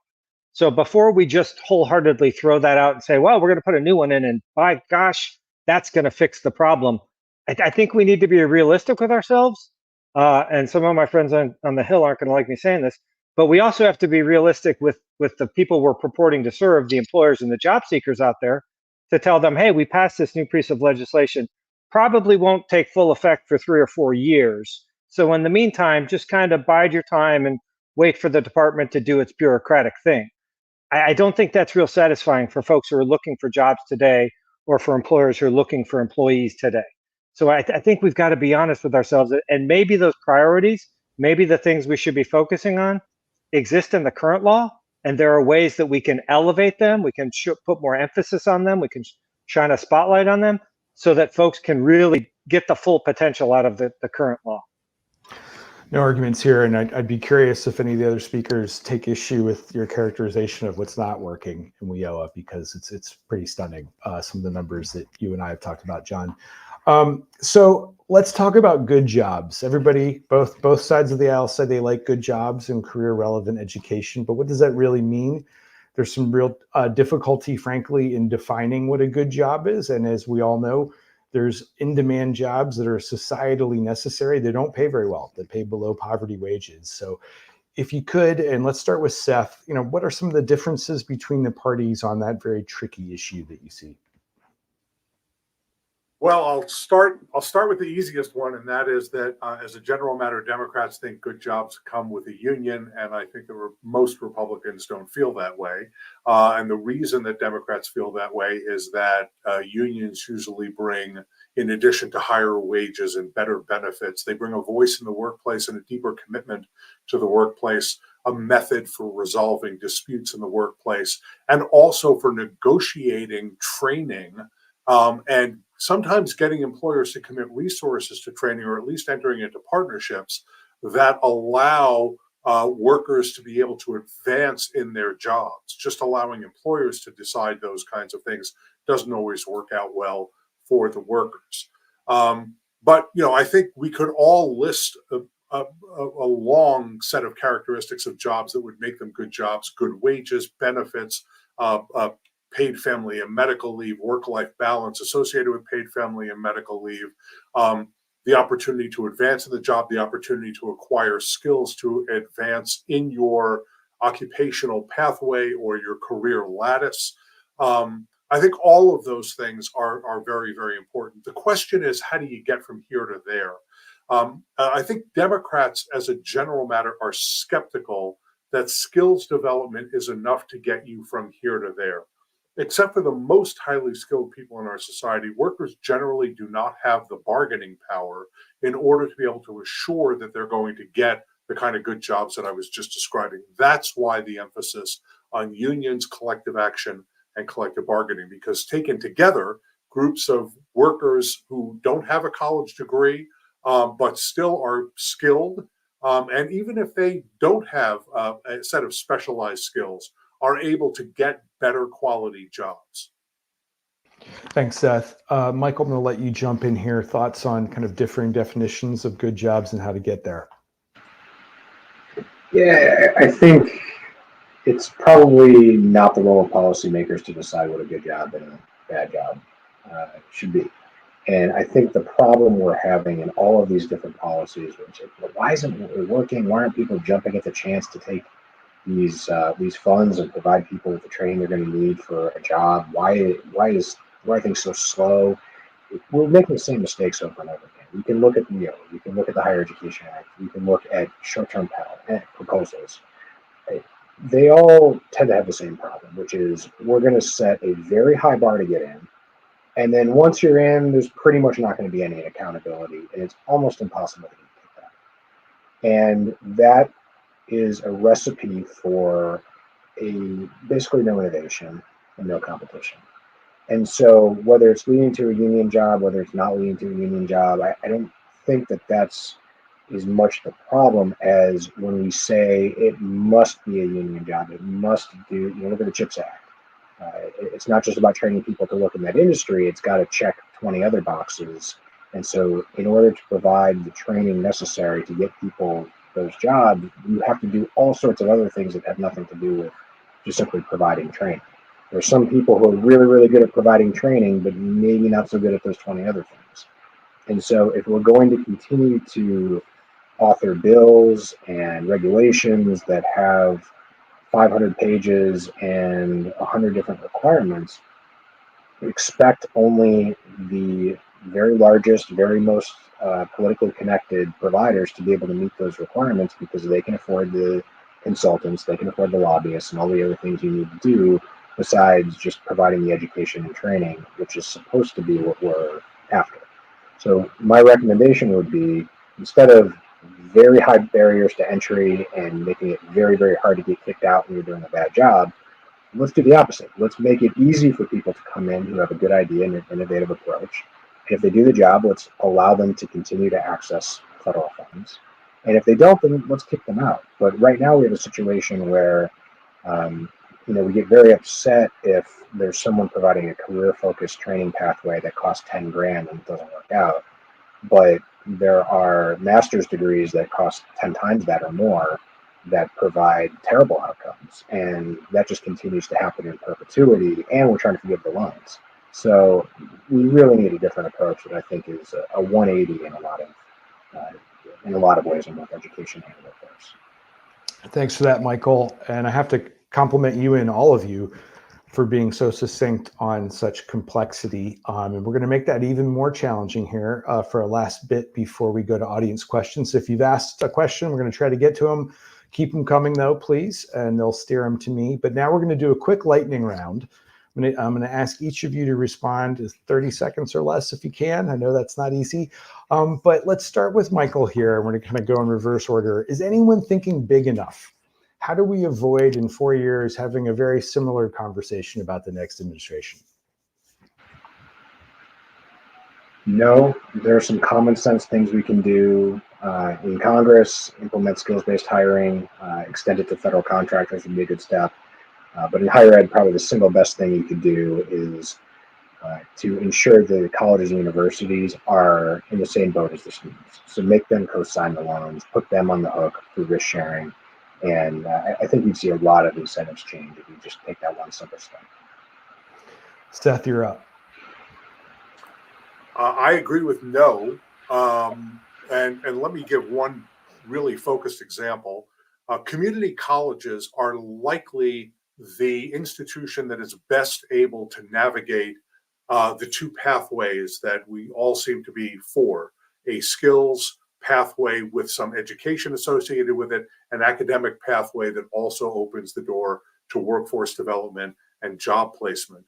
So before we just wholeheartedly throw that out and say, well, we're going to put a new one in and by gosh, that's going to fix the problem, I think we need to be realistic with ourselves. And some of my friends on the Hill aren't going to like me saying this, but we also have to be realistic with the people we're purporting to serve, the employers and the job seekers out there, to tell them, hey, we passed this new piece of legislation, probably won't take full effect for 3 or 4 years. So in the meantime, just kind of bide your time and wait for the department to do its bureaucratic thing. I don't think that's real satisfying for folks who are looking for jobs today or for employers who are looking for employees today. So I think we've got to be honest with ourselves, and maybe those priorities, maybe the things we should be focusing on exist in the current law, and there are ways that we can elevate them, we can put more emphasis on them, we can shine a spotlight on them so that folks can really get the full potential out of the current law. No arguments here, and I'd be curious if any of the other speakers take issue with your characterization of what's not working in WIOA, because it's pretty stunning, some of the numbers that you and I have talked about, John. So let's talk about good jobs. Everybody, both sides of the aisle said they like good jobs and career relevant education, but what does that really mean? There's some real difficulty, frankly, in defining what a good job is, and as we all know, there's in-demand jobs that are societally necessary. They don't pay very well. They pay below poverty wages. So if you could, and let's start with Seth, what are some of the differences between the parties on that very tricky issue that you see? Well, I'll start with the easiest one, and that is that as a general matter, Democrats think good jobs come with a union, and I think most Republicans don't feel that way. And the reason that Democrats feel that way is that unions usually bring, in addition to higher wages and better benefits, they bring a voice in the workplace and a deeper commitment to the workplace, a method for resolving disputes in the workplace, and also for negotiating training and sometimes getting employers to commit resources to training, or at least entering into partnerships that allow workers to be able to advance in their jobs. Just allowing employers to decide those kinds of things doesn't always work out well for the workers. But I think we could all list a long set of characteristics of jobs that would make them good jobs: good wages, benefits, paid family and medical leave, work-life balance associated with paid family and medical leave, the opportunity to advance in the job, the opportunity to acquire skills to advance in your occupational pathway or your career lattice. I think all of those things are very, very important. The question is, how do you get from here to there? I think Democrats, as a general matter, are skeptical that skills development is enough to get you from here to there. Except for the most highly skilled people in our society, workers generally do not have the bargaining power in order to be able to assure that they're going to get the kind of good jobs that I was just describing. That's why the emphasis on unions, collective action, and collective bargaining, because taken together, groups of workers who don't have a college degree, but still are skilled, and even if they don't have a set of specialized skills, are able to get better quality jobs. Thanks, Seth. Michael, I'm going to let you jump in here. Thoughts on kind of differing definitions of good jobs and how to get there? Yeah, I think it's probably not the role of policymakers to decide what a good job and a bad job should be. And I think the problem we're having in all of these different policies, which is, why isn't it working? Why aren't people jumping at the chance to take these funds and provide people with the training they're going to need for a job? Why are things so slow? We're making the same mistakes over and over again. You can look at the you can look at the Higher Education Act, you can look at short-term proposals. They all tend to have the same problem, which is we're going to set a very high bar to get in, and then once you're in, there's pretty much not going to be any accountability, and it's almost impossible to get that. And that is a recipe for basically no innovation and no competition. And so whether it's leading to a union job, whether it's not leading to a union job, I don't think that that's as much the problem as when we say it must be a union job. It must do, look at the CHIPS Act. It's not just about training people to work in that industry. It's got to check 20 other boxes. And so in order to provide the training necessary to get people those jobs, you have to do all sorts of other things that have nothing to do with just simply providing training. There are some people who are really, really good at providing training, but maybe not so good at those 20 other things. And so if we're going to continue to author bills and regulations that have 500 pages and 100 different requirements, expect only the very largest, very most politically connected providers to be able to meet those requirements because they can afford the consultants, they can afford the lobbyists, and all the other things you need to do besides just providing the education and training, which is supposed to be what we're after. So my recommendation would be, instead of very high barriers to entry and making it very, very hard to get kicked out when you're doing a bad job, let's do the opposite. Let's make it easy for people to come in who have a good idea and an innovative approach. And if they do the job, let's allow them to continue to access federal funds. And if they don't, then let's kick them out. But right now we have a situation where, we get very upset if there's someone providing a career-focused training pathway that costs 10 grand and it doesn't work out. But there are master's degrees that cost 10 times that or more that provide terrible outcomes. And that just continues to happen in perpetuity, and we're trying to forgive the loans. So we really need a different approach that I think is a 180 in a lot of ways in both education and workforce. Thanks for that, Michael. And I have to compliment you and all of you for being so succinct on such complexity. And we're going to make that even more challenging here for our last bit before we go to audience questions. If you've asked a question, we're going to try to get to them. Keep them coming though, please, and they'll steer them to me. But now we're going to do a quick lightning round. I'm going to ask each of you to respond in 30 seconds or less if you can. I know that's not easy. But let's start with Michael here. We're going to kind of go in reverse order. Is anyone thinking big enough? How do we avoid in 4 years having a very similar conversation about the next administration? No, there are some common sense things we can do in Congress. Implement skills-based hiring, extend it to federal contractors would be a good step. But in higher ed, probably the single best thing you could do is to ensure the colleges and universities are in the same boat as the students. So make them co-sign the loans, put them on the hook through risk sharing. And I think you'd see a lot of incentives change if you just take that one simple step. Seth, you're up. I agree with no. And let me give one really focused example. Community colleges are likely the institution that is best able to navigate the two pathways that we all seem to be for: a skills pathway with some education associated with it, an academic pathway that also opens the door to workforce development and job placement.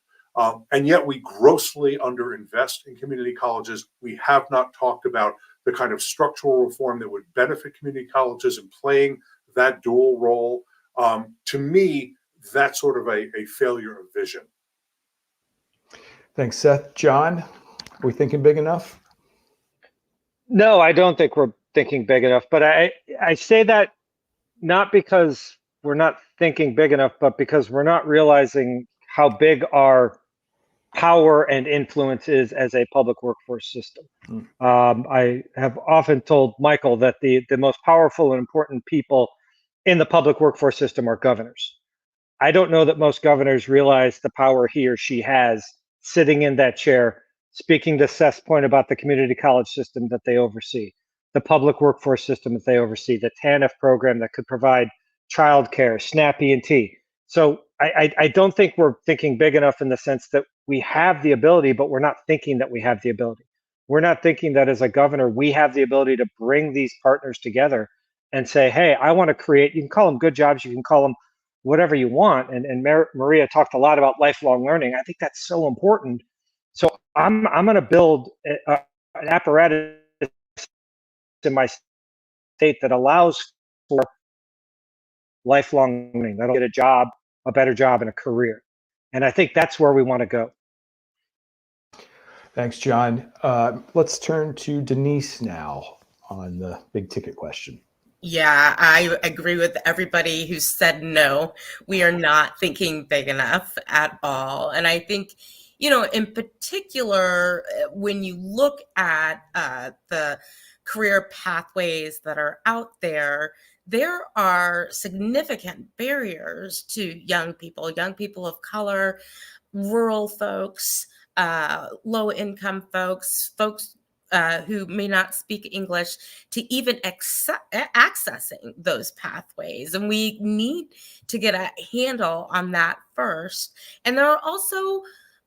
And yet we grossly underinvest in community colleges. We have not talked about the kind of structural reform that would benefit community colleges in playing that dual role. To me, that's sort of a failure of vision. Thanks, Seth. John, are we thinking big enough? No, I don't think we're thinking big enough. But I say that not because we're not thinking big enough, but because we're not realizing how big our power and influence is as a public workforce system. I have often told Michael that the most powerful and important people in the public workforce system are governors. I don't know that most governors realize the power he or she has sitting in that chair, speaking to Seth's point about the community college system that they oversee, the public workforce system that they oversee, the TANF program that could provide childcare, SNAP ENT. So I don't think we're thinking big enough in the sense that we have the ability, but we're not thinking that we have the ability. We're not thinking that as a governor, we have the ability to bring these partners together and say, hey, I want to create, you can call them good jobs, you can call them whatever you want. And Maria talked a lot about lifelong learning. I think that's so important. So I'm going to build an apparatus in my state that allows for lifelong learning, that'll get a job, a better job, and a career. And I think that's where we want to go. Thanks, John. Let's turn to Denise now on the big ticket question. Yeah, I agree with everybody who said no. We are not thinking big enough at all. And I think, in particular, when you look at the career pathways that are out there are significant barriers to young people of color, rural folks, low income folks who may not speak English to even accessing those pathways. And we need to get a handle on that first. And there are also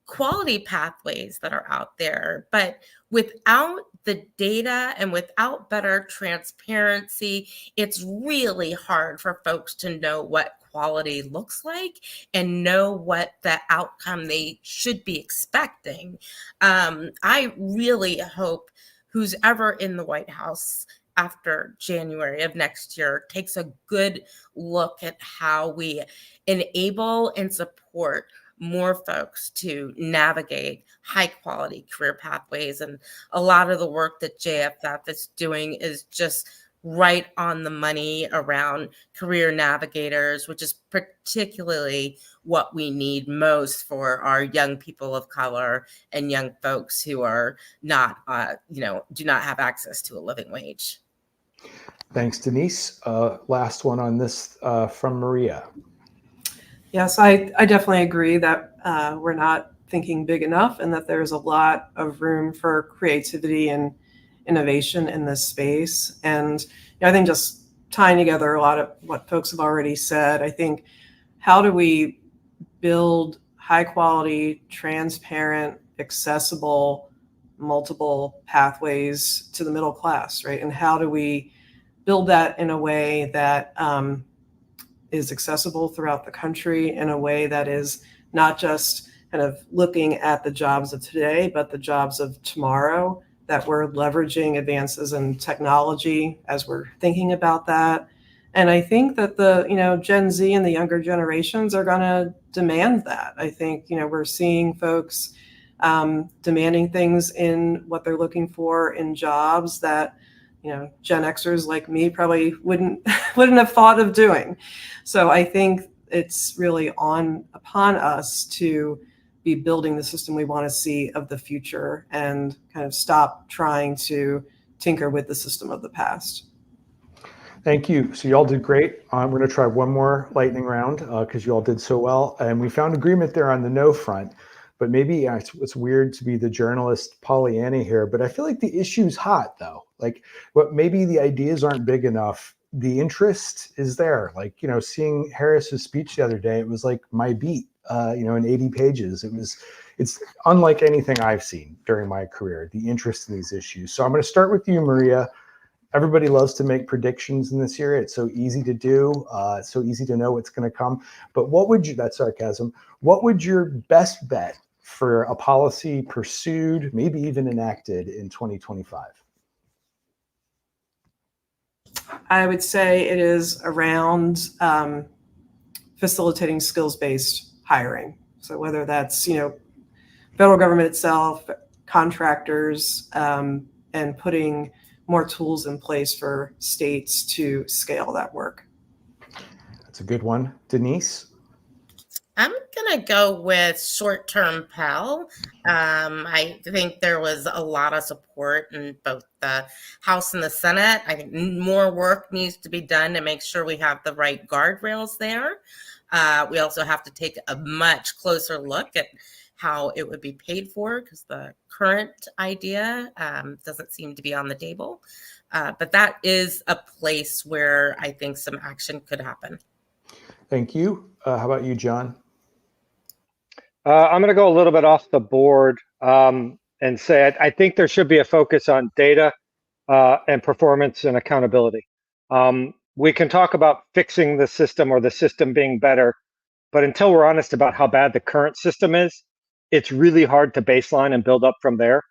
quality pathways that are out there, but without the data and without better transparency, it's really hard for folks to know what quality looks like and know what the outcome they should be expecting. I really hope who's ever in the White House after January of next year takes a good look at how we enable and support more folks to navigate high quality career pathways. And a lot of the work that JFF is doing is just right on the money around career navigators, which is particularly what we need most for our young people of color and young folks who are not, do not have access to a living wage. Thanks, Denise. Last one on this from Maria. Yes, I definitely agree that we're not thinking big enough and that there's a lot of room for creativity and innovation in this space. And I think just tying together a lot of what folks have already said, I think how do we build high quality, transparent, accessible, multiple pathways to the middle class, right? And how do we build that in a way that is accessible throughout the country, in a way that is not just kind of looking at the jobs of today, but the jobs of tomorrow, that we're leveraging advances in technology as we're thinking about that. And I think that the, Gen Z and the younger generations are going to demand that. I think, we're seeing folks demanding things in what they're looking for in jobs that, Gen Xers like me probably wouldn't have thought of doing. So I think it's really upon us to be building the system we want to see of the future and kind of stop trying to tinker with the system of the past. Thank you. So you all did great. We're going to try one more lightning round because you all did so well. And we found agreement there on the no front. But maybe it's weird to be the journalist Pollyanna here, but I feel like the issue's hot though. Like, maybe the ideas aren't big enough. The interest is there. Like, seeing Harris's speech the other day, it was like my beat, in 80 pages. It's unlike anything I've seen during my career, the interest in these issues. So I'm going to start with you, Maria. Everybody loves to make predictions in this area. It's so easy to do. It's so easy to know what's going to come. But that's sarcasm. What would your best bet for a policy pursued, maybe even enacted in 2025? I would say it is around facilitating skills-based hiring. So whether that's, federal government itself, contractors, and putting more tools in place for states to scale that work. That's a good one. Denise? I'm going to go with short-term Pell. I think there was a lot of support in both the House and the Senate. I think more work needs to be done to make sure we have the right guardrails there. We also have to take a much closer look at how it would be paid for, because the current idea doesn't seem to be on the table. But that is a place where I think some action could happen. Thank you. How about you, John? I'm going to go a little bit off the board and say I think there should be a focus on data and performance and accountability. We can talk about fixing the system or the system being better, but until we're honest about how bad the current system is, it's really hard to baseline and build up from there.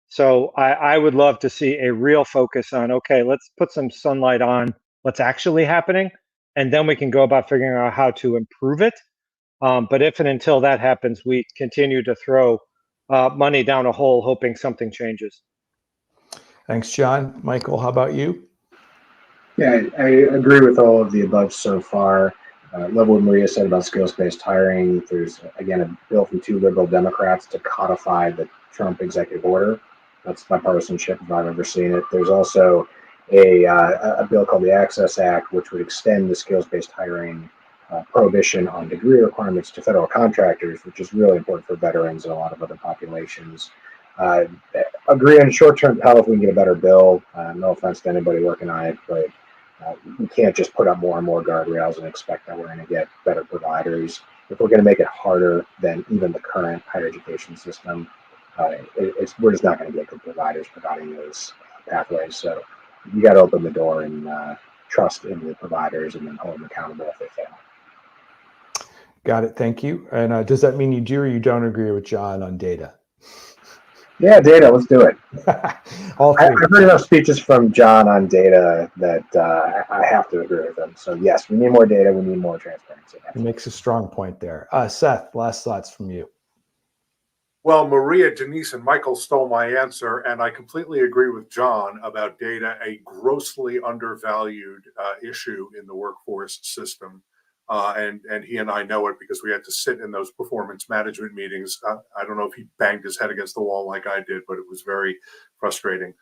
So I would love to see a real focus on, okay, let's put some sunlight on what's actually happening, and then we can go about figuring out how to improve it. But if and until that happens, we continue to throw money down a hole hoping something changes. Thanks, John. Michael, how about you? Yeah, I agree with all of the above so far. Love what Maria said about skills-based hiring. There's, again, a bill from 2 liberal Democrats to codify the Trump executive order. That's bipartisanship if I've ever seen it. There's also a bill called the Access Act, which would extend the skills-based hiring prohibition on degree requirements to federal contractors, which is really important for veterans and a lot of other populations. agree on short-term health. We can get a better bill. No offense to anybody working on it, but we can't just put up more and more guardrails and expect that we're going to get better providers. If we're going to make it harder than even the current higher education system, we're just not going to get good providers providing those pathways. So you got to open the door and trust in the providers and then hold them accountable if they fail. Got it. Thank you. And does that mean you do or you don't agree with John on data? Yeah, data. Let's do it. All I've three. heard enough speeches from John on data that I have to agree with him. So yes, we need more data. We need more transparency. He makes a strong point there. Seth, last thoughts from you. Well, Maria, Denise, and Michael stole my answer, and I completely agree with John about data, a grossly undervalued issue in the workforce system. And he and I know it because we had to sit in those performance management meetings. I don't know if he banged his head against the wall like I did, but it was very frustrating.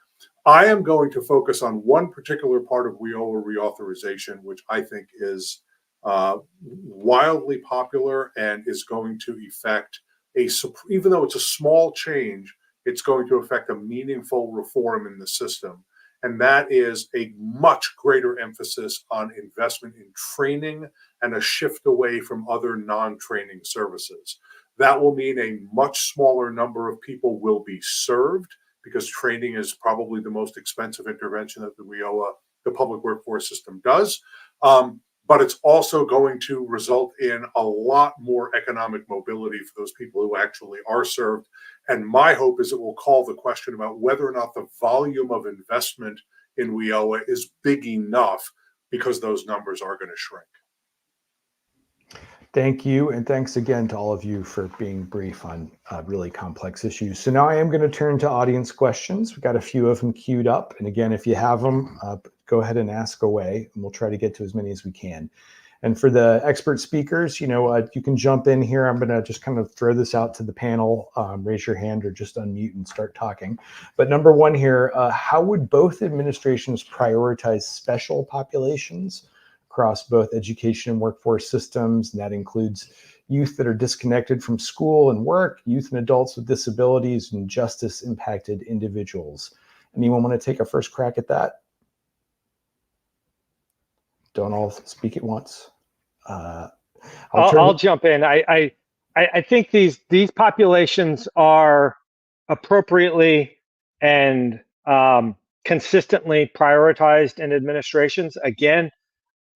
I am going to focus on one particular part of WIOA reauthorization, which I think is wildly popular and is going to affect even though it's a small change, it's going to affect a meaningful reform in the system. And that is a much greater emphasis on investment in training and a shift away from other non-training services. That will mean a much smaller number of people will be served because training is probably the most expensive intervention that the WIOA, the public workforce system, does. But it's also going to result in a lot more economic mobility for those people who actually are served. And my hope is it will call the question about whether or not the volume of investment in WIOA is big enough, because those numbers are going to shrink. Thank you. And thanks again to all of you for being brief on really complex issues. So now I am going to turn to audience questions. We've got a few of them queued up. And again, if you have them, go ahead and ask away, and we'll try to get to as many as we can. And for the expert speakers, you can jump in here. I'm going to just kind of throw this out to the panel. Raise your hand or just unmute and start talking. But number one here, how would both administrations prioritize special populations across both education and workforce systems? And that includes youth that are disconnected from school and work, youth and adults with disabilities, and justice impacted individuals. Anyone want to take a first crack at that? Don't all speak at once. I'll jump in. I think these populations are appropriately and consistently prioritized in administrations. Again,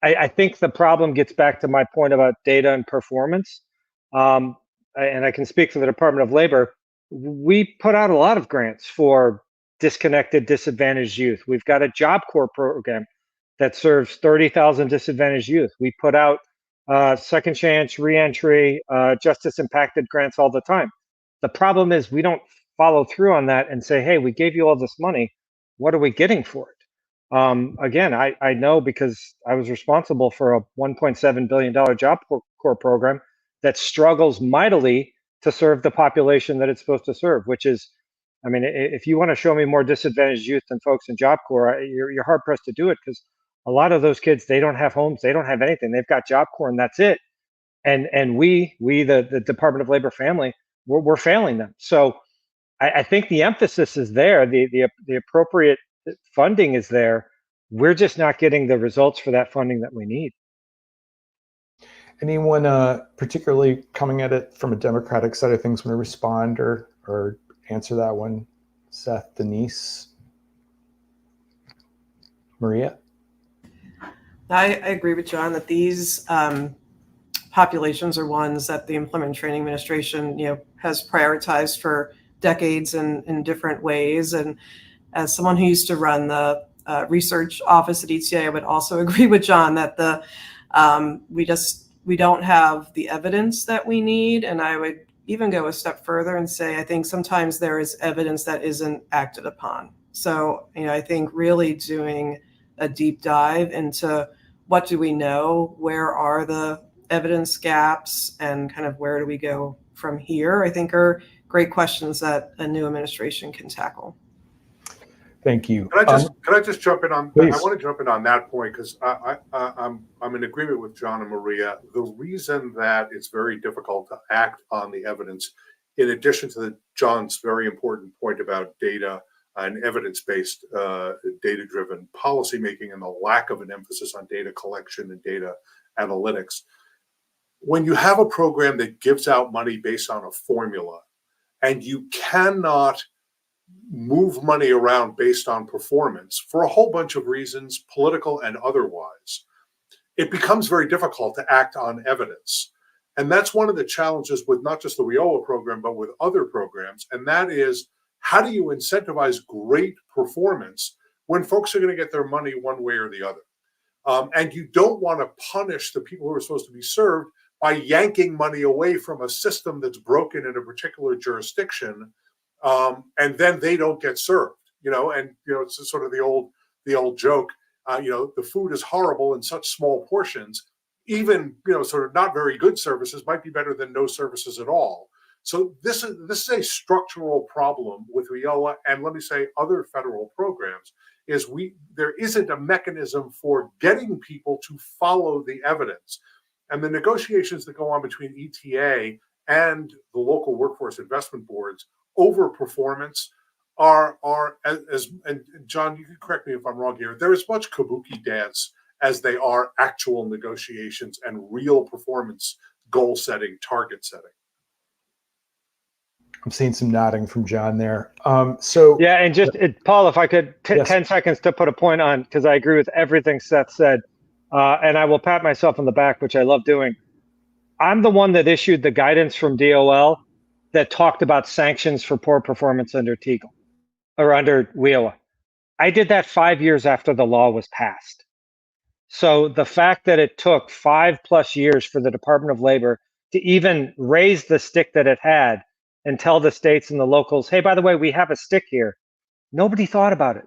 I think the problem gets back to my point about data and performance. And I can speak for the Department of Labor. We put out a lot of grants for disconnected, disadvantaged youth. We've got a Job Corps program that serves 30,000 disadvantaged youth. We put out second chance, reentry, justice impacted grants all the time. The problem is we don't follow through on that and say, hey, we gave you all this money. What are we getting for it? Again, I know because I was responsible for a $1.7 billion Job Corps program that struggles mightily to serve the population that it's supposed to serve, which is, I mean, if you want to show me more disadvantaged youth than folks in Job Corps, you're hard pressed to do it, because a lot of those kids, they don't have homes, they don't have anything. They've got Job Corps and that's it. And we the Department of Labor family, we're failing them. So I think the emphasis is there. The appropriate funding is there. We're just not getting the results for that funding that we need. Anyone particularly coming at it from a Democratic side of things want to respond or answer that one? Seth, Denise, Maria? I agree with John that these populations are ones that the Employment and Training Administration, has prioritized for decades in different ways. And as someone who used to run the research office at ETA, I would also agree with John that we don't have the evidence that we need. And I would even go a step further and say, I think sometimes there is evidence that isn't acted upon. So, I think really doing a deep dive into what do we know, where are the evidence gaps, and kind of where do we go from here, I think are great questions that a new administration can tackle. Thank you. Can I just jump in on? Please. I want to jump in on that point because I'm in agreement with John and Maria. The reason that it's very difficult to act on the evidence in addition to John's very important point about data and evidence-based, data-driven policymaking and the lack of an emphasis on data collection and data analytics. When you have a program that gives out money based on a formula, and you cannot move money around based on performance for a whole bunch of reasons, political and otherwise, it becomes very difficult to act on evidence. And that's one of the challenges with not just the WIOA program, but with other programs. And that is, how do you incentivize great performance when folks are going to get their money one way or the other? And you don't want to punish the people who are supposed to be served by yanking money away from a system that's broken in a particular jurisdiction, and then they don't get served. And it's sort of the old joke. The food is horrible in such small portions. Even sort of not very good services might be better than no services at all. So this is a structural problem with WIOA, and let me say other federal programs. There isn't a mechanism for getting people to follow the evidence. And the negotiations that go on between ETA and the local workforce investment boards over performance are and John, you can correct me if I'm wrong here, they're as much kabuki dance as they are actual negotiations and real performance goal setting, target setting. I'm seeing some nodding from John there. So Yeah, and Paul, if I could, Yes. 10 seconds to put a point on, because I agree with everything Seth said, and I will pat myself on the back, which I love doing. I'm the one that issued the guidance from DOL that talked about sanctions for poor performance under TEGL or under WIOA. I did that 5 years after the law was passed. So the fact that it took 5+ years for the Department of Labor to even raise the stick that it had and tell the states and the locals, hey, by the way, we have a stick here. Nobody thought about it.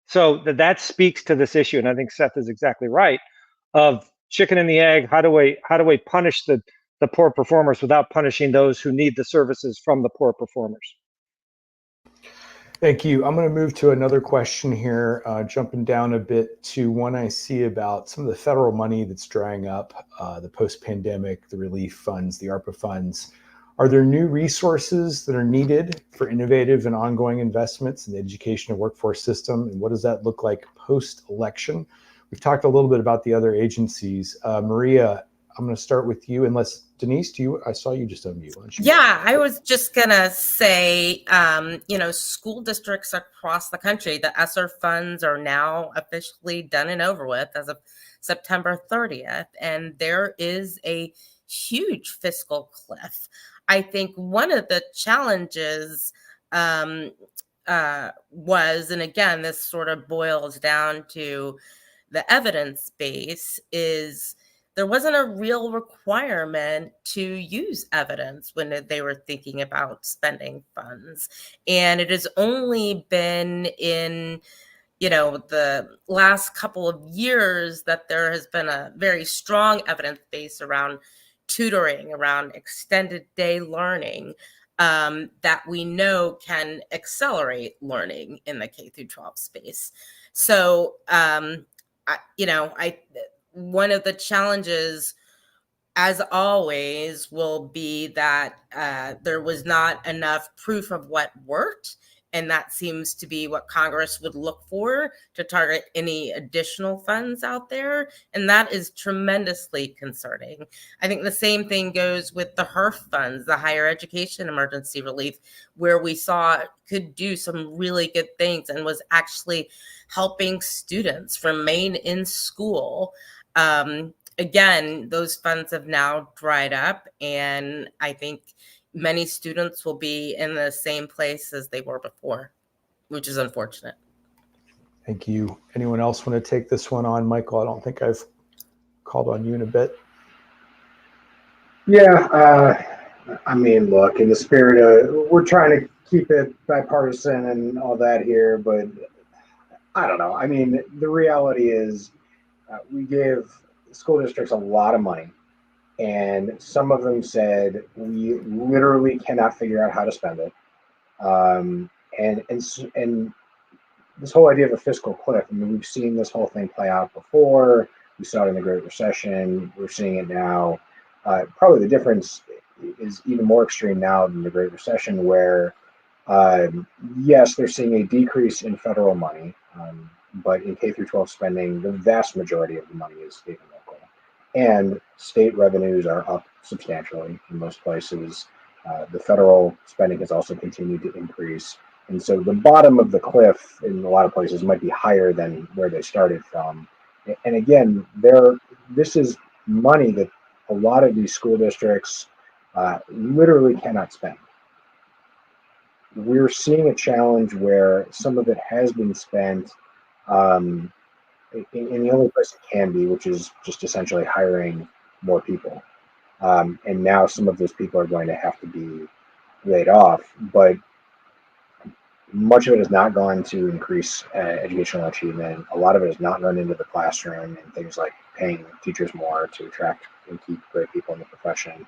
So that speaks to this issue. And I think Seth is exactly right of chicken and the egg. How do we punish the poor performers without punishing those who need the services from the poor performers? Thank you. I'm going to move to another question here, jumping down a bit to one I see about some of the federal money that's drying up, the post-pandemic, the relief funds, the ARPA funds. Are there new resources that are needed for innovative and ongoing investments in the education and workforce system? And what does that look like post-election? We've talked a little bit about the other agencies. Maria, I'm going to start with you, unless Denise, I saw you just unmute. Yeah, I was just gonna say, school districts across the country, the ESSER funds are now officially done and over with as of September 30th, and there is a huge fiscal cliff. I think one of the challenges was, and again, this sort of boils down to the evidence base, is there wasn't a real requirement to use evidence when they were thinking about spending funds. And it has only been in, the last couple of years that there has been a very strong evidence base around tutoring, around extended day learning, that we know can accelerate learning in the K-12 space. So, one of the challenges, as always, will be that there was not enough proof of what worked. And that seems to be what Congress would look for to target any additional funds out there. And that is tremendously concerning. I think the same thing goes with the HERF funds, the Higher Education Emergency Relief, where we saw it could do some really good things and was actually helping students remain in school. Again, those funds have now dried up, and I think many students will be in the same place as they were before, which is unfortunate. Thank you. Anyone else want to take this one on? Michael, I don't think I've called on you in a bit. Yeah, look, in the spirit of, we're trying to keep it bipartisan and all that here, but I don't know. The reality is we give school districts a lot of money, and some of them said we literally cannot figure out how to spend it. And this whole idea of a fiscal cliff, we've seen this whole thing play out before. We saw it in the Great Recession. We're seeing it now. Probably the difference is even more extreme now than the Great Recession, where yes, they're seeing a decrease in federal money, but in K through 12 spending, the vast majority of the money is state and local, and state revenues are up substantially in most places. The federal spending has also continued to increase. And so the bottom of the cliff in a lot of places might be higher than where they started from. And again, this is money that a lot of these school districts literally cannot spend. We're seeing a challenge where some of it has been spent in the only place it can be, which is just essentially hiring more people. And now some of those people are going to have to be laid off, but much of it has not gone to increase educational achievement. A lot of it has not run into the classroom and things like paying teachers more to attract and keep great people in the profession.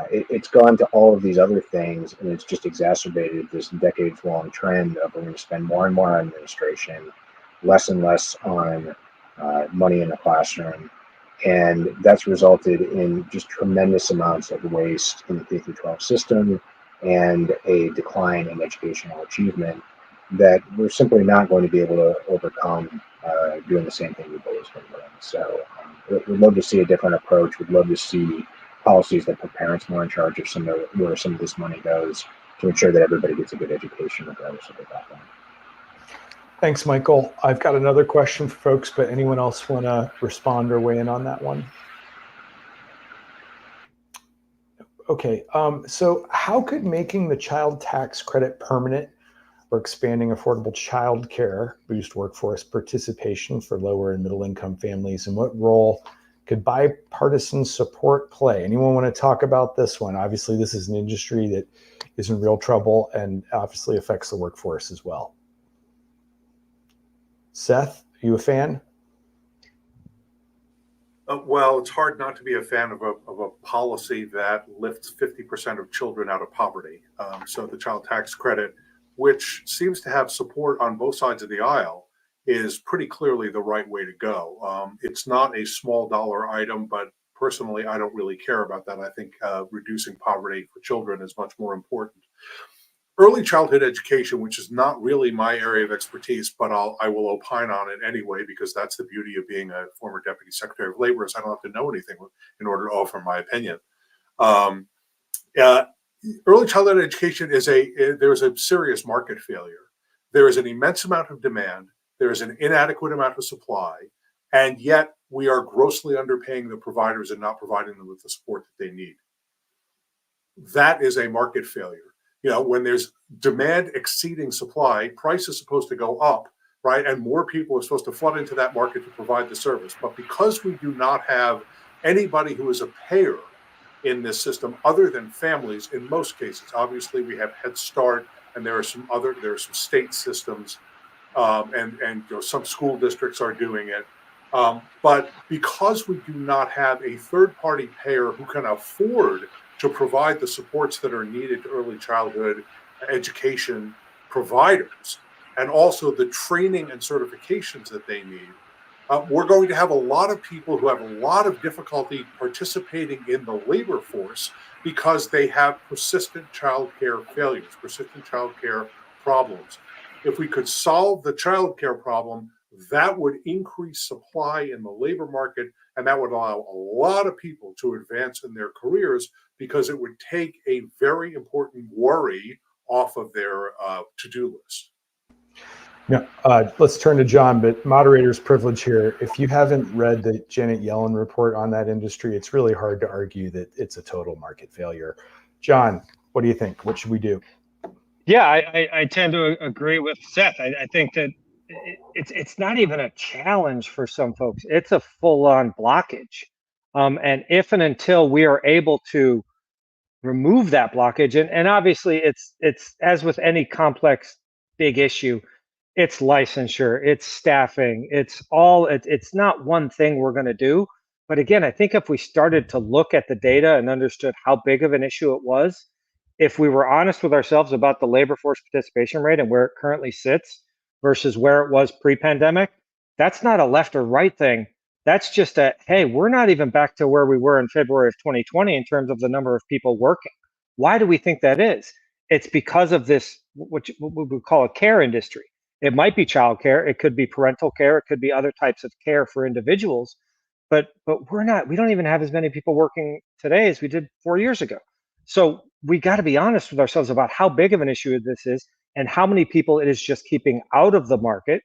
It's gone to all of these other things, and it's just exacerbated this decades-long trend of we're going to spend more and more on administration, less and less on money in the classroom. And that's resulted in just tremendous amounts of waste in the K through 12 system and a decline in educational achievement that we're simply not going to be able to overcome doing the same thing we've always been doing. So we'd love to see a different approach. We'd love to see policies that put parents more in charge of where some of this money goes to ensure that everybody gets a good education regardless of their background. Thanks, Michael. I've got another question for folks, but anyone else want to respond or weigh in on that one? Okay, so how could making the child tax credit permanent or expanding affordable child care boost workforce participation for lower and middle income families, and what role could bipartisan support play? Anyone want to talk about this one? Obviously, this is an industry that is in real trouble and obviously affects the workforce as well. Seth, are you a fan? Well, it's hard not to be a fan of a policy that lifts 50% of children out of poverty. So the child tax credit, which seems to have support on both sides of the aisle, is pretty clearly the right way to go. It's not a small dollar item, but personally, I don't really care about that. I think reducing poverty for children is much more important. Early childhood education, which is not really my area of expertise, but I will opine on it anyway, because that's the beauty of being a former Deputy Secretary of Labor, is I don't have to know anything in order to offer my opinion. Early childhood education there's a serious market failure. There is an immense amount of demand. There is an inadequate amount of supply, and yet we are grossly underpaying the providers and not providing them with the support that they need. That is a market failure. You know, when there's demand exceeding supply, price is supposed to go up, right? And more people are supposed to flood into that market to provide the service. But because we do not have anybody who is a payer in this system other than families, in most cases, obviously we have Head Start, and there are some state systems, and you know, some school districts are doing it. But because we do not have a third-party payer who can afford to provide the supports that are needed to early childhood education providers, and also the training and certifications that they need, we're going to have a lot of people who have a lot of difficulty participating in the labor force because they have persistent childcare failures, persistent childcare problems. If we could solve the childcare problem, that would increase supply in the labor market, and that would allow a lot of people to advance in their careers, because it would take a very important worry off of their to-do list. Yeah, let's turn to John, but moderator's privilege here. If you haven't read the Janet Yellen report on that industry, it's really hard to argue that it's a total market failure. John, what do you think? What should we do? Yeah, I tend to agree with Seth. I think that it's not even a challenge for some folks. It's a full-on blockage. And if and until we are able to remove that blockage, and obviously it's as with any complex big issue, it's licensure, it's staffing, it's not one thing we're going to do. But again, I think if we started to look at the data and understood how big of an issue it was, if we were honest with ourselves about the labor force participation rate and where it currently sits versus where it was pre-pandemic, that's not a left or right thing. That's just a, hey, we're not even back to where we were in February of 2020 in terms of the number of people working. Why do we think that is? It's because of this, what we call a care industry. It might be childcare, it could be parental care, it could be other types of care for individuals, but we don't even have as many people working today as we did 4 years ago. So we got to be honest with ourselves about how big of an issue this is and how many people it is just keeping out of the market,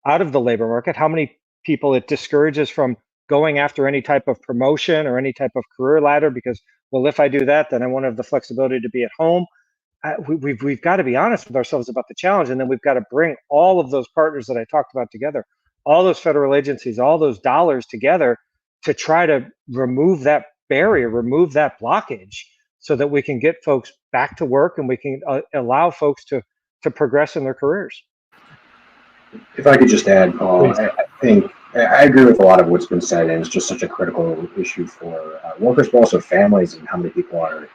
out of the labor market, how many people it discourages from going after any type of promotion or any type of career ladder because, well, if I do that, then I won't have the flexibility to be at home. We've got to be honest with ourselves about the challenge, and then we've got to bring all of those partners that I talked about together, all those federal agencies, all those dollars together to try to remove that barrier, remove that blockage, so that we can get folks back to work and we can allow folks to progress in their careers. If I could just add, Paul, I think I agree with a lot of what's been said, and it's just such a critical issue for workers, but also families, and how many people are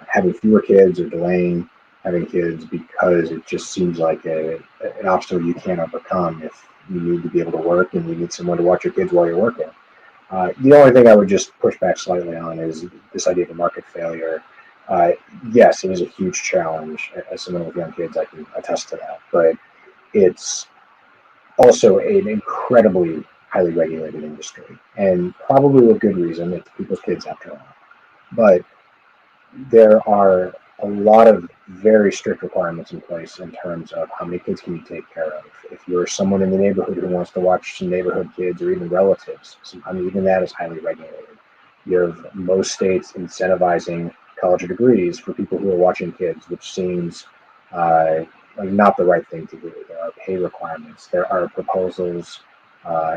having fewer kids or delaying having kids because it just seems like an obstacle you can't overcome if you need to be able to work and you need someone to watch your kids while you're working. The only thing I would just push back slightly on is this idea of a market failure. Yes, it is a huge challenge. As someone with young kids, I can attest to that. But it's also an incredibly highly regulated industry, and probably with good reason. It's people's kids after all. But there are a lot of very strict requirements in place in terms of how many kids can you take care of. If you're someone in the neighborhood who wants to watch some neighborhood kids or even relatives, sometimes even that is highly regulated. You have most states incentivizing college degrees for people who are watching kids, which seems like not the right thing to do. There are pay requirements. There are proposals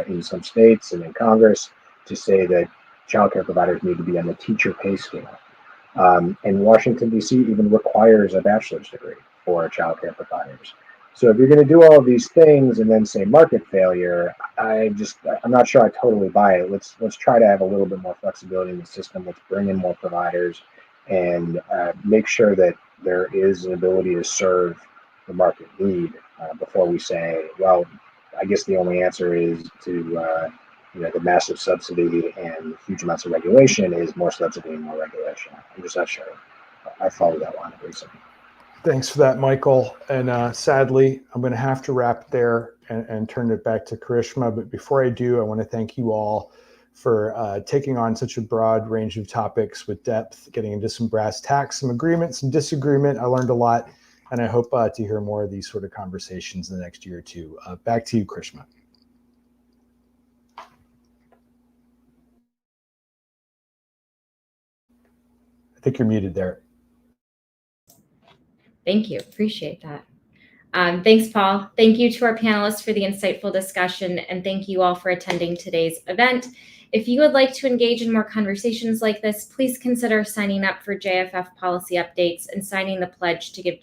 in some states and in Congress to say that childcare providers need to be on the teacher pay scale. And Washington, D.C. even requires a bachelor's degree for childcare providers. So if you're going to do all of these things and then say market failure, I'm not sure I totally buy it. Let's try to have a little bit more flexibility in the system. Let's bring in more providers and make sure that there is an ability to serve the market need before we say, well, I guess the only answer is to the massive subsidy and huge amounts of regulation is more subsidy and more regulation. I'm just not sure I follow that line of reasoning. Thanks for that, Michael. And sadly, I'm going to have to wrap there and turn it back to Karishma. But before I do, I want to thank you all for taking on such a broad range of topics with depth, getting into some brass tacks, some agreement, some disagreement. I learned a lot, and I hope to hear more of these sort of conversations in the next year or two. Back to you, Karishma. I think you're muted there. Thank you. Appreciate that. Thanks, Paul. Thank you to our panelists for the insightful discussion, and thank you all for attending today's event. If you would like to engage in more conversations like this, please consider signing up for JFF policy updates and signing the pledge to join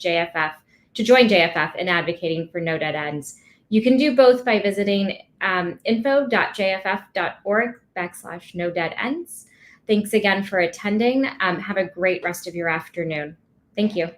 JFF in advocating for no dead ends. You can do both by visiting info.jff.org/no dead ends. Thanks again for attending. Have a great rest of your afternoon. Thank you.